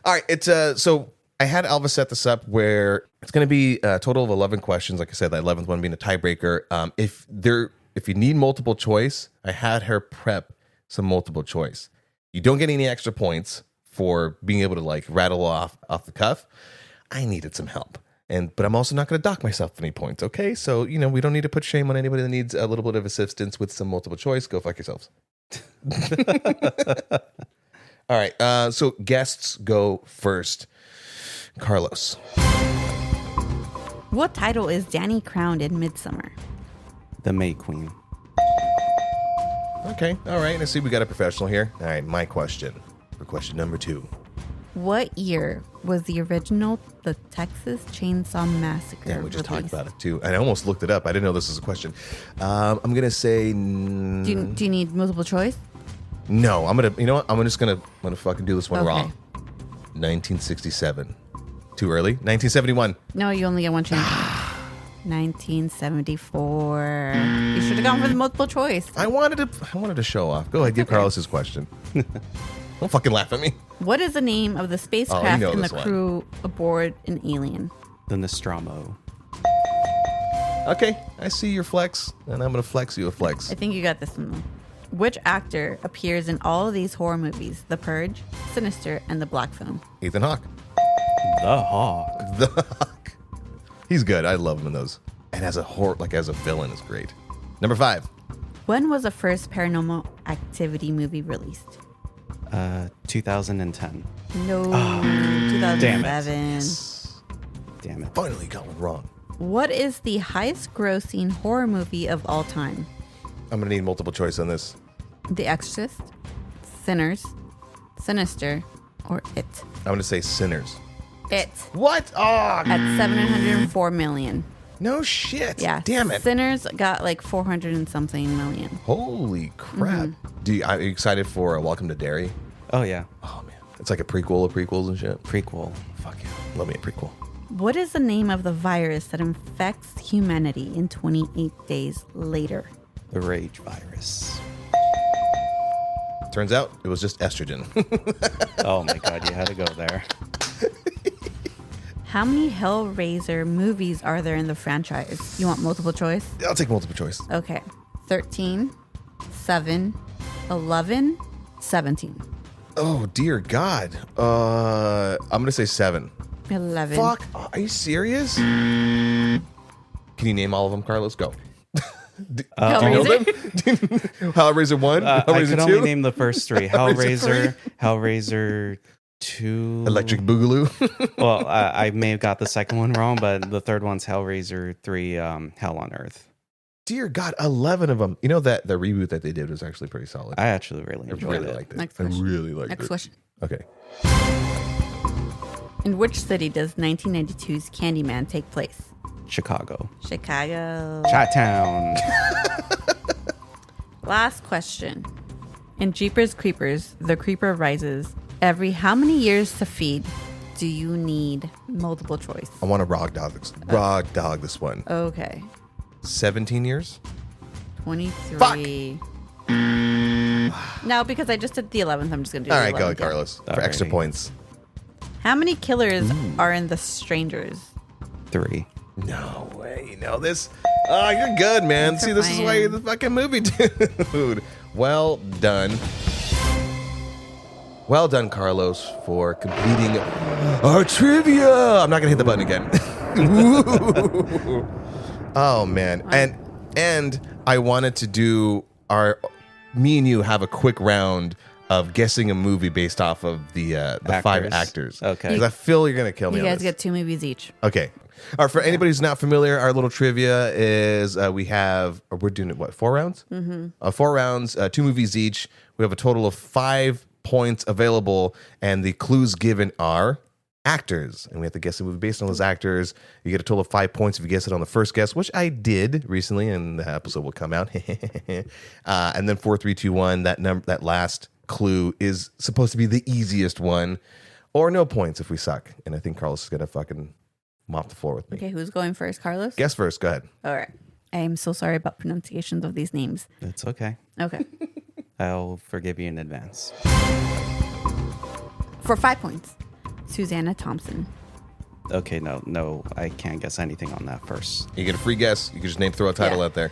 A: All right, it's so I had Alva set this up where it's going to be a total of 11 questions. Like I said, the 11th one being a tiebreaker. If you need multiple choice, I had her prep some multiple choice. You don't get any extra points for being able to like rattle off the cuff. I needed some help. But I'm also not going to dock myself any points, okay? So, we don't need to put shame on anybody that needs a little bit of assistance with some multiple choice. Go fuck yourselves. All right, so guests go first. Carlos.
B: What title is Danny crowned in Midsummer?
C: The May Queen.
A: Okay, all right. I see we got a professional here. All right, my question for question number 2.
B: What year was the original The Texas Chainsaw Massacre
A: Yeah, we just talked
B: released?
A: about it too. I almost looked it up. I didn't know this was a question. I'm gonna say.
B: Do you need multiple choice?
A: No, I'm gonna. You know what? I'm gonna fucking do this one
B: Okay.
A: wrong. 1967. Too early. 1971.
B: No, you only get one chance. 1974. You should have gone for the multiple choice.
A: I wanted to show off. Go ahead, give Carlos his question. Don't fucking laugh at me.
B: What is the name of the spacecraft
A: know
B: and the
A: this one.
B: crew aboard an Alien?
C: The Nostromo.
A: Okay, I see your flex, and I'm gonna flex you a flex.
B: I think you got this one. Though. Which actor appears in all of these horror movies? The Purge, Sinister, and The Black Phone.
A: Ethan Hawke.
C: The Hawk.
A: The Hawk. He's good. I love him in those. And as a horror, like as a villain, is great. Number 5.
B: When was the first Paranormal Activity movie released?
C: 2010.
B: No,
C: damn
B: 2007.
C: it. Damn it.
A: Finally got one wrong.
B: What is the highest grossing horror movie of all time?
A: I'm gonna need multiple choice on this.
B: The Exorcist, Sinners, Sinister, or It?
A: I'm gonna say Sinners.
B: It.
A: What? Oh,
B: At 704 million.
A: no shit.
B: Yeah.
A: Damn it.
B: Sinners got like 400 and something million.
A: Holy crap. Are you excited for Welcome to Derry?
C: Oh, yeah.
A: Oh, man. It's like a prequel of prequels and shit.
C: Prequel.
A: Fuck yeah. Love me a prequel.
B: What is the name of the virus that infects humanity in 28 days later?
C: The Rage virus.
A: Turns out it was just estrogen.
C: Oh, my God. You had to go there.
B: How many Hellraiser movies are there in the franchise? You want multiple choice?
A: I'll take multiple choice.
B: Okay. 13, 7, 11, 17.
A: Oh, dear God. I'm going to say 7.
B: 11.
A: Fuck. Are you serious? Can you name all of them, Carlos? Go. Do you know them? Hellraiser 1?
C: I
A: Hellraiser
C: could
A: 2?
C: only name the first 3.
A: Hellraiser
C: Hellraiser 2.
A: Electric Boogaloo.
C: Well, I may have got the second one wrong, but the third one's Hellraiser 3, Hell on Earth.
A: Dear God, 11 of them. You know that the reboot that they did was actually pretty solid.
C: I actually really
A: I
C: enjoyed
A: really
C: it.
A: liked it.
B: Next
A: I
B: question.
A: really liked it.
B: Next question.
A: Okay.
B: In which city does 1992's Candyman take place?
C: Chicago.
B: Chicago.
C: Chi-town.
B: Last question. In Jeepers Creepers, the creeper rises. Every how many years to feed do you need? Multiple choice.
A: I want to raw dog this one.
B: Okay.
A: 17 years?
B: 23. Now, because I just did the 11th, I'm just going to do
A: All
B: the
A: right,
B: 11th.
A: go,
B: yeah.
A: Carlos. For
C: Alrighty.
A: extra points.
B: How many killers are in The Strangers?
C: 3.
A: No way. You know this? Oh, you're good, man.
B: Thanks
A: See,
B: for
A: this is why you're
B: playing.
A: the fucking movie dude. Well done. Well done, Carlos, for completing our trivia. I'm not going to hit the button again. Oh, man. And I wanted to do me and you have a quick round of guessing a movie based off of the 5 actors.
C: Okay.
A: Because I feel you're going to kill me
B: You
A: on
B: guys
A: this.
B: get 2 movies each.
A: Okay. All right, for anybody who's not familiar, our little trivia is we're doing it, what, 4 rounds? Mm-hmm. 4 rounds, 2 movies each. We have a total of 5 points available, and the clues given are actors. And we have to guess a movie based on those actors. You get a total of 5 points if you guess it on the first guess, which I did recently, and the episode will come out. And then 4, 3, 2, 1, that last clue is supposed to be the easiest one, or no points if we suck. And I think Carlos is going to fucking mop the floor with me.
B: Okay, who's going first? Carlos?
A: Guess first. Go ahead.
B: All right. I am so sorry about pronunciations of these names.
C: It's okay.
B: Okay.
C: I'll forgive you in advance.
B: For 5 points, Susanna Thompson.
C: Okay, no, I can't guess anything on that first.
A: You get a free guess. You can just throw a title
B: Yeah.
A: out there.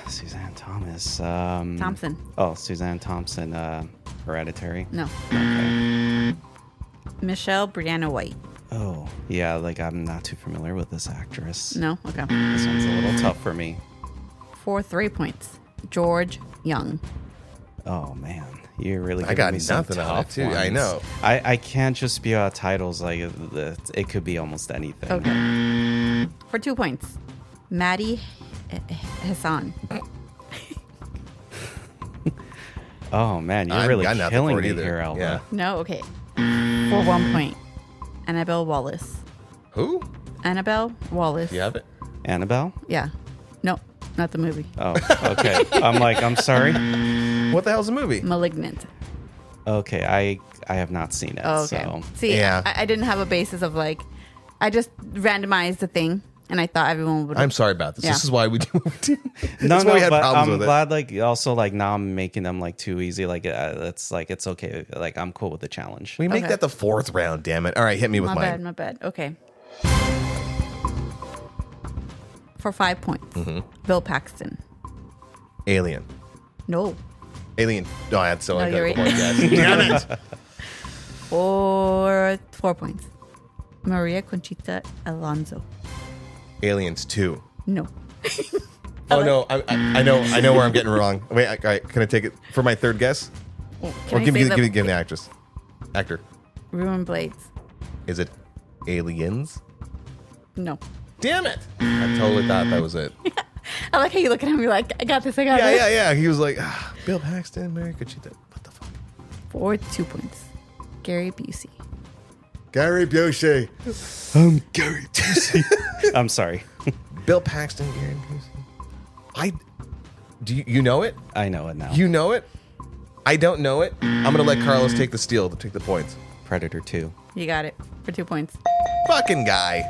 C: Suzanne Thomas.
B: Thompson.
C: Oh, Suzanne Thompson, Hereditary.
B: No.
C: Okay.
B: Michelle Brianna White.
C: Oh, yeah, I'm not too familiar with this actress.
B: No? Okay.
C: This one's a little tough for me.
B: For 3 points, George Young.
C: Oh, man. You're really
A: I
C: giving
A: got
C: me some
A: nothing on it,
C: tough
A: too. I
C: ones.
A: know.
C: I can't just spew out titles it could be almost anything.
B: Okay. For 2 points, Maddie Hassan.
C: Oh, man, you're
A: I've
C: really
A: got nothing
C: killing
A: for it
C: me
A: either.
C: here, Alva.
A: Yeah.
B: No? Okay. For 1 point, Annabelle Wallace.
A: Who?
B: Annabelle Wallace.
A: You have it?
C: Annabelle?
B: Yeah. No, not the movie.
C: Oh, okay. I'm sorry.
A: What the hell's the movie?
B: Malignant.
C: Okay, I have not seen it.
B: Oh, okay.
C: So.
B: See,
A: Yeah.
B: I didn't have a basis of I just randomized the thing, and I thought everyone would.
A: I'm sorry about this.
B: Yeah.
A: This is why we do.
C: No,
A: That's why we had
C: but
A: problems
C: I'm
A: with it.
C: glad, also, now I'm making them, too easy. It's okay. I'm cool with the challenge.
A: We make
B: Okay.
A: that the 4th round, damn it. All right, hit me with
B: My
A: mine.
B: bad. Okay. For 5 points. Bill Paxton.
A: Alien.
B: No.
A: Alien. Oh, I had so
B: No,
A: I got
B: you're
A: a couple more guesses. Damn it.
B: For 4 points. Maria Conchita Alonso.
A: Aliens 2.
B: No.
A: Oh no, I know where I'm getting wrong. Wait, all right, can I take it for my third guess?
B: Can I
A: give
B: say
A: me the actor.
B: Ruin Blades.
A: Is it Aliens?
B: No.
A: Damn it! I totally thought that was it.
B: I like how you look at him. You're like, I got this. I got this.
A: Yeah. He was like, Bill Paxton, Mary Conchita. What the fuck?
B: For 2 points. Gary Busey.
A: Gary Busey.
C: I'm Gary Busey. I'm sorry.
A: Bill Paxton, Gary Busey. Do you know it?
C: I know it now.
A: You know it? I don't know it. I'm gonna let Carlos take the steal to take the points.
C: Predator 2.
B: You got it. For 2 points.
A: Fucking guy.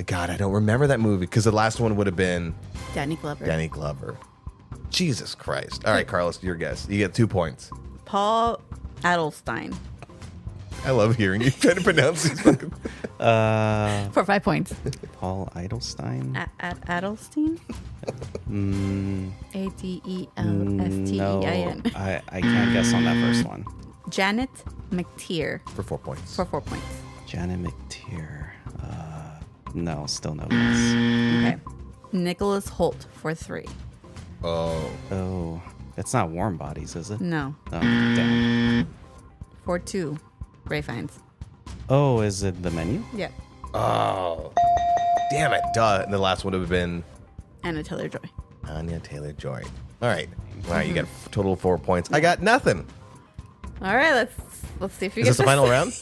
A: God, I don't remember that movie because the last one would have been
B: Danny Glover.
A: Danny Glover. Jesus Christ. All right, Carlos, your guess. You get 2 points.
B: Paul Adelstein.
A: I love hearing you try to pronounce these fucking...
B: For 5 points.
C: Paul Adelstein?
B: Adelstein? Adelstein.
C: No, I can't guess on that first one.
B: Janet McTeer.
A: For 4 points.
B: For 4 points.
C: Janet McTeer. No, still no guess.
B: Okay. Nicholas Hoult for 3.
C: Oh, it's not Warm Bodies, is it?
B: No.
C: Oh, damn.
B: For 2. Ray Fiennes.
C: Oh, is it The Menu?
B: Yeah.
A: Oh. Damn it. Duh. And the last one would have been...
B: Anna Taylor-Joy.
A: Anya Taylor-Joy. All right. You got a total of 4 points. I got nothing.
B: All right, let's see if you
A: Is
B: get
A: this the final round?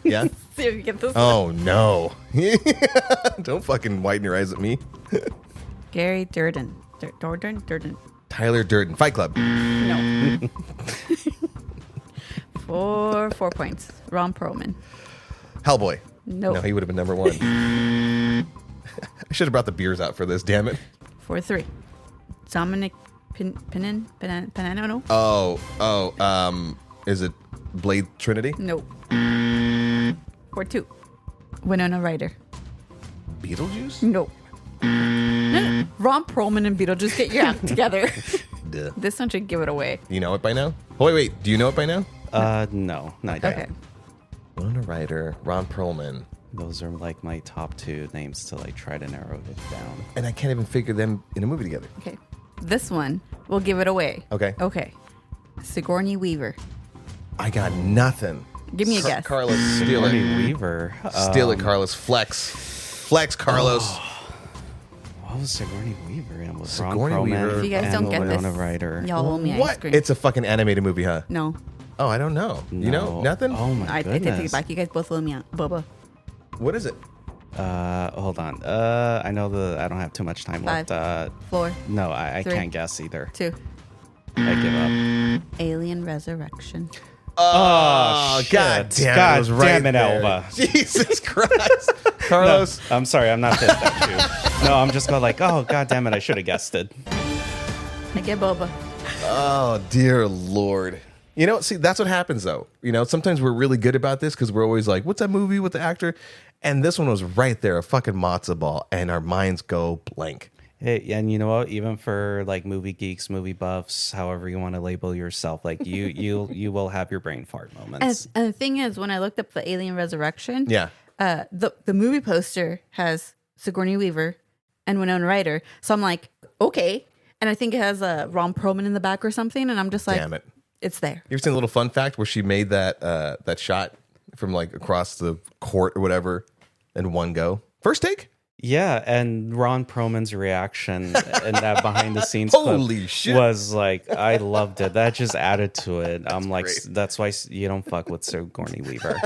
A: Yeah?
B: See if you get this one.
A: Oh, no. Don't fucking widen your eyes at me.
B: Gary Durden. Durden.
A: Tyler Durden. Fight Club.
B: No. For 4 points. Ron Perlman.
A: Hellboy.
B: Nope.
A: No, he would have been number 1. I should have brought the beers out for this, damn it.
B: For 3. Dominic Pinano?
A: Is it Blade Trinity?
B: Nope. For 2. Winona Ryder.
A: Beetlejuice?
B: Nope. No. Ron Perlman and Beetlejuice, get your act together.
A: Duh.
B: This one should give it away.
A: You know it by now? Oh, wait. Do you know it by now?
C: No, not yet.
B: Okay.
A: Winona Ryder, Ron Perlman.
C: Those are like my top 2 names till I try to narrow it down.
A: And I can't even figure them in a movie together.
B: Okay. This one will give it away.
A: Okay.
B: Okay. Sigourney Weaver.
A: I got nothing.
B: Give me a guess.
A: Carlos, steal
C: Sigourney
A: it.
C: Weaver.
A: Steal it, Carlos. Flex, Carlos.
C: What was Sigourney Weaver in? Was
A: Sigourney
C: Ron
A: Weaver.
C: Perlman
B: If you guys
C: and
B: don't get
C: Winona
B: this,
C: Ryder.
B: y'all owe me ice
A: What?
B: cream.
A: It's a fucking animated movie, huh?
B: No.
A: Oh, I don't know. You know? Nothing?
C: Oh my
B: I take
C: goodness.
B: it back. You guys both owe me out. Bubba.
A: What is it?
C: Hold on. I know I don't have too much time
B: 5.
C: left.
B: 4.
C: No, I
B: 3.
C: can't guess either.
B: 2.
C: I give up.
B: Alien Resurrection.
A: Oh,
C: shit.
A: God damn
C: God
A: it. It was right
C: damn it,
A: there.
C: Elva.
A: Jesus Christ. Carlos.
C: No, I'm sorry, I'm not pissed at you. No, I'm just going like, oh, God damn it, I should have guessed it.
B: I get Bubba.
A: Oh, dear Lord. You know, see, that's what happens, though. You know, sometimes we're really good about this because we're always like, what's that movie with the actor? And this one was right there, a fucking matzo ball, and our minds go blank.
C: Hey, and you know what? Even for like movie geeks, movie buffs, however you want to label yourself, like you will have your brain fart moments.
B: And the thing is, when I looked up the Alien Resurrection,
A: Yeah.
B: the movie poster has Sigourney Weaver and Winona Ryder. So I'm like, okay. And I think it has Ron Perlman in the back or something. And I'm just like,
A: Damn it.
B: It's there.
A: You ever seen a little fun fact where she made that shot from like across the court or whatever in one go? First take?
C: Yeah, and Ron Perlman's reaction in that behind the scenes
A: Holy
C: clip
A: shit.
C: was like, I loved it. That just added to it. I'm like,
A: great.
C: that's why you don't fuck with Sigourney Weaver.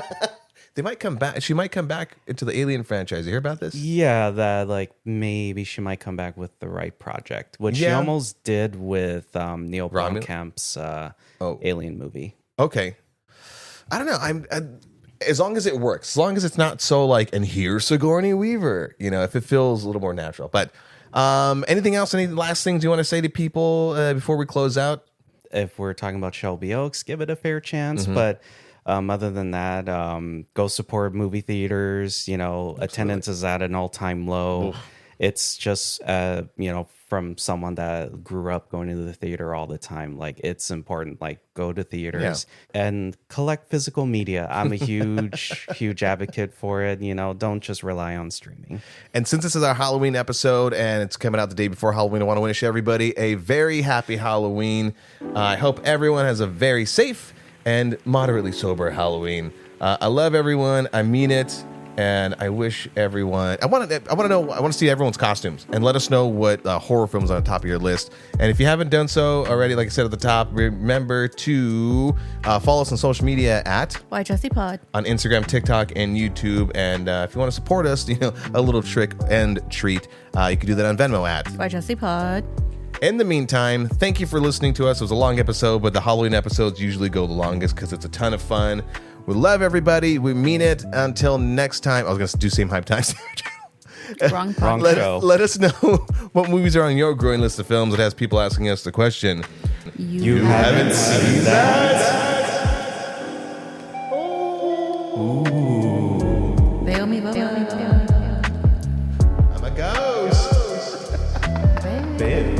A: They might come back. She might come back into the Alien franchise. You hear about this?
C: Yeah, that like maybe she might come back with the right project, which she
A: Yeah.
C: almost did with Neil
A: Romul-
C: Blomkamp's Alien movie.
A: Okay. I don't know. I'm as long as it works, as long as it's not so like, and here's Sigourney Weaver, you know, if it feels a little more natural. But anything else? Any last things you want to say to people before we close out?
C: If we're talking about Shelby Oaks, give it a fair chance. But other than that, go support movie theaters. You know, attendance is at an all-time low. it's just from someone that grew up going to the theater all the time, like it's important, like go to theaters and collect physical media. I'm a huge advocate for it. Don't just rely on streaming.
A: And since this is our Halloween episode and it's coming out the day before Halloween, I want to wish everybody a very happy Halloween. I hope everyone has a very safe and moderately sober Halloween. I love everyone. I mean it. And I wish everyone. I want to see everyone's costumes and let us know what horror films are on the top of your list. And if you haven't done so already, like I said at the top, remember to follow us on social media at
B: Why Jesse Pod
A: on Instagram, TikTok, and YouTube. And if you want to support us, a little trick and treat, you can do that on Venmo at
B: Why Jesse Pod.
A: In the meantime, thank you for listening to us. It was a long episode, but the Halloween episodes usually go the longest because it's a ton of fun. We love everybody. We mean it. Until next time. I was going to do same hype times.
B: Wrong
C: show.
A: Let us know what movies are on your growing list of films that has people asking us the question.
B: You
C: haven't seen that? Ooh.
B: Bail me.
A: I'm a ghost.
B: Bail.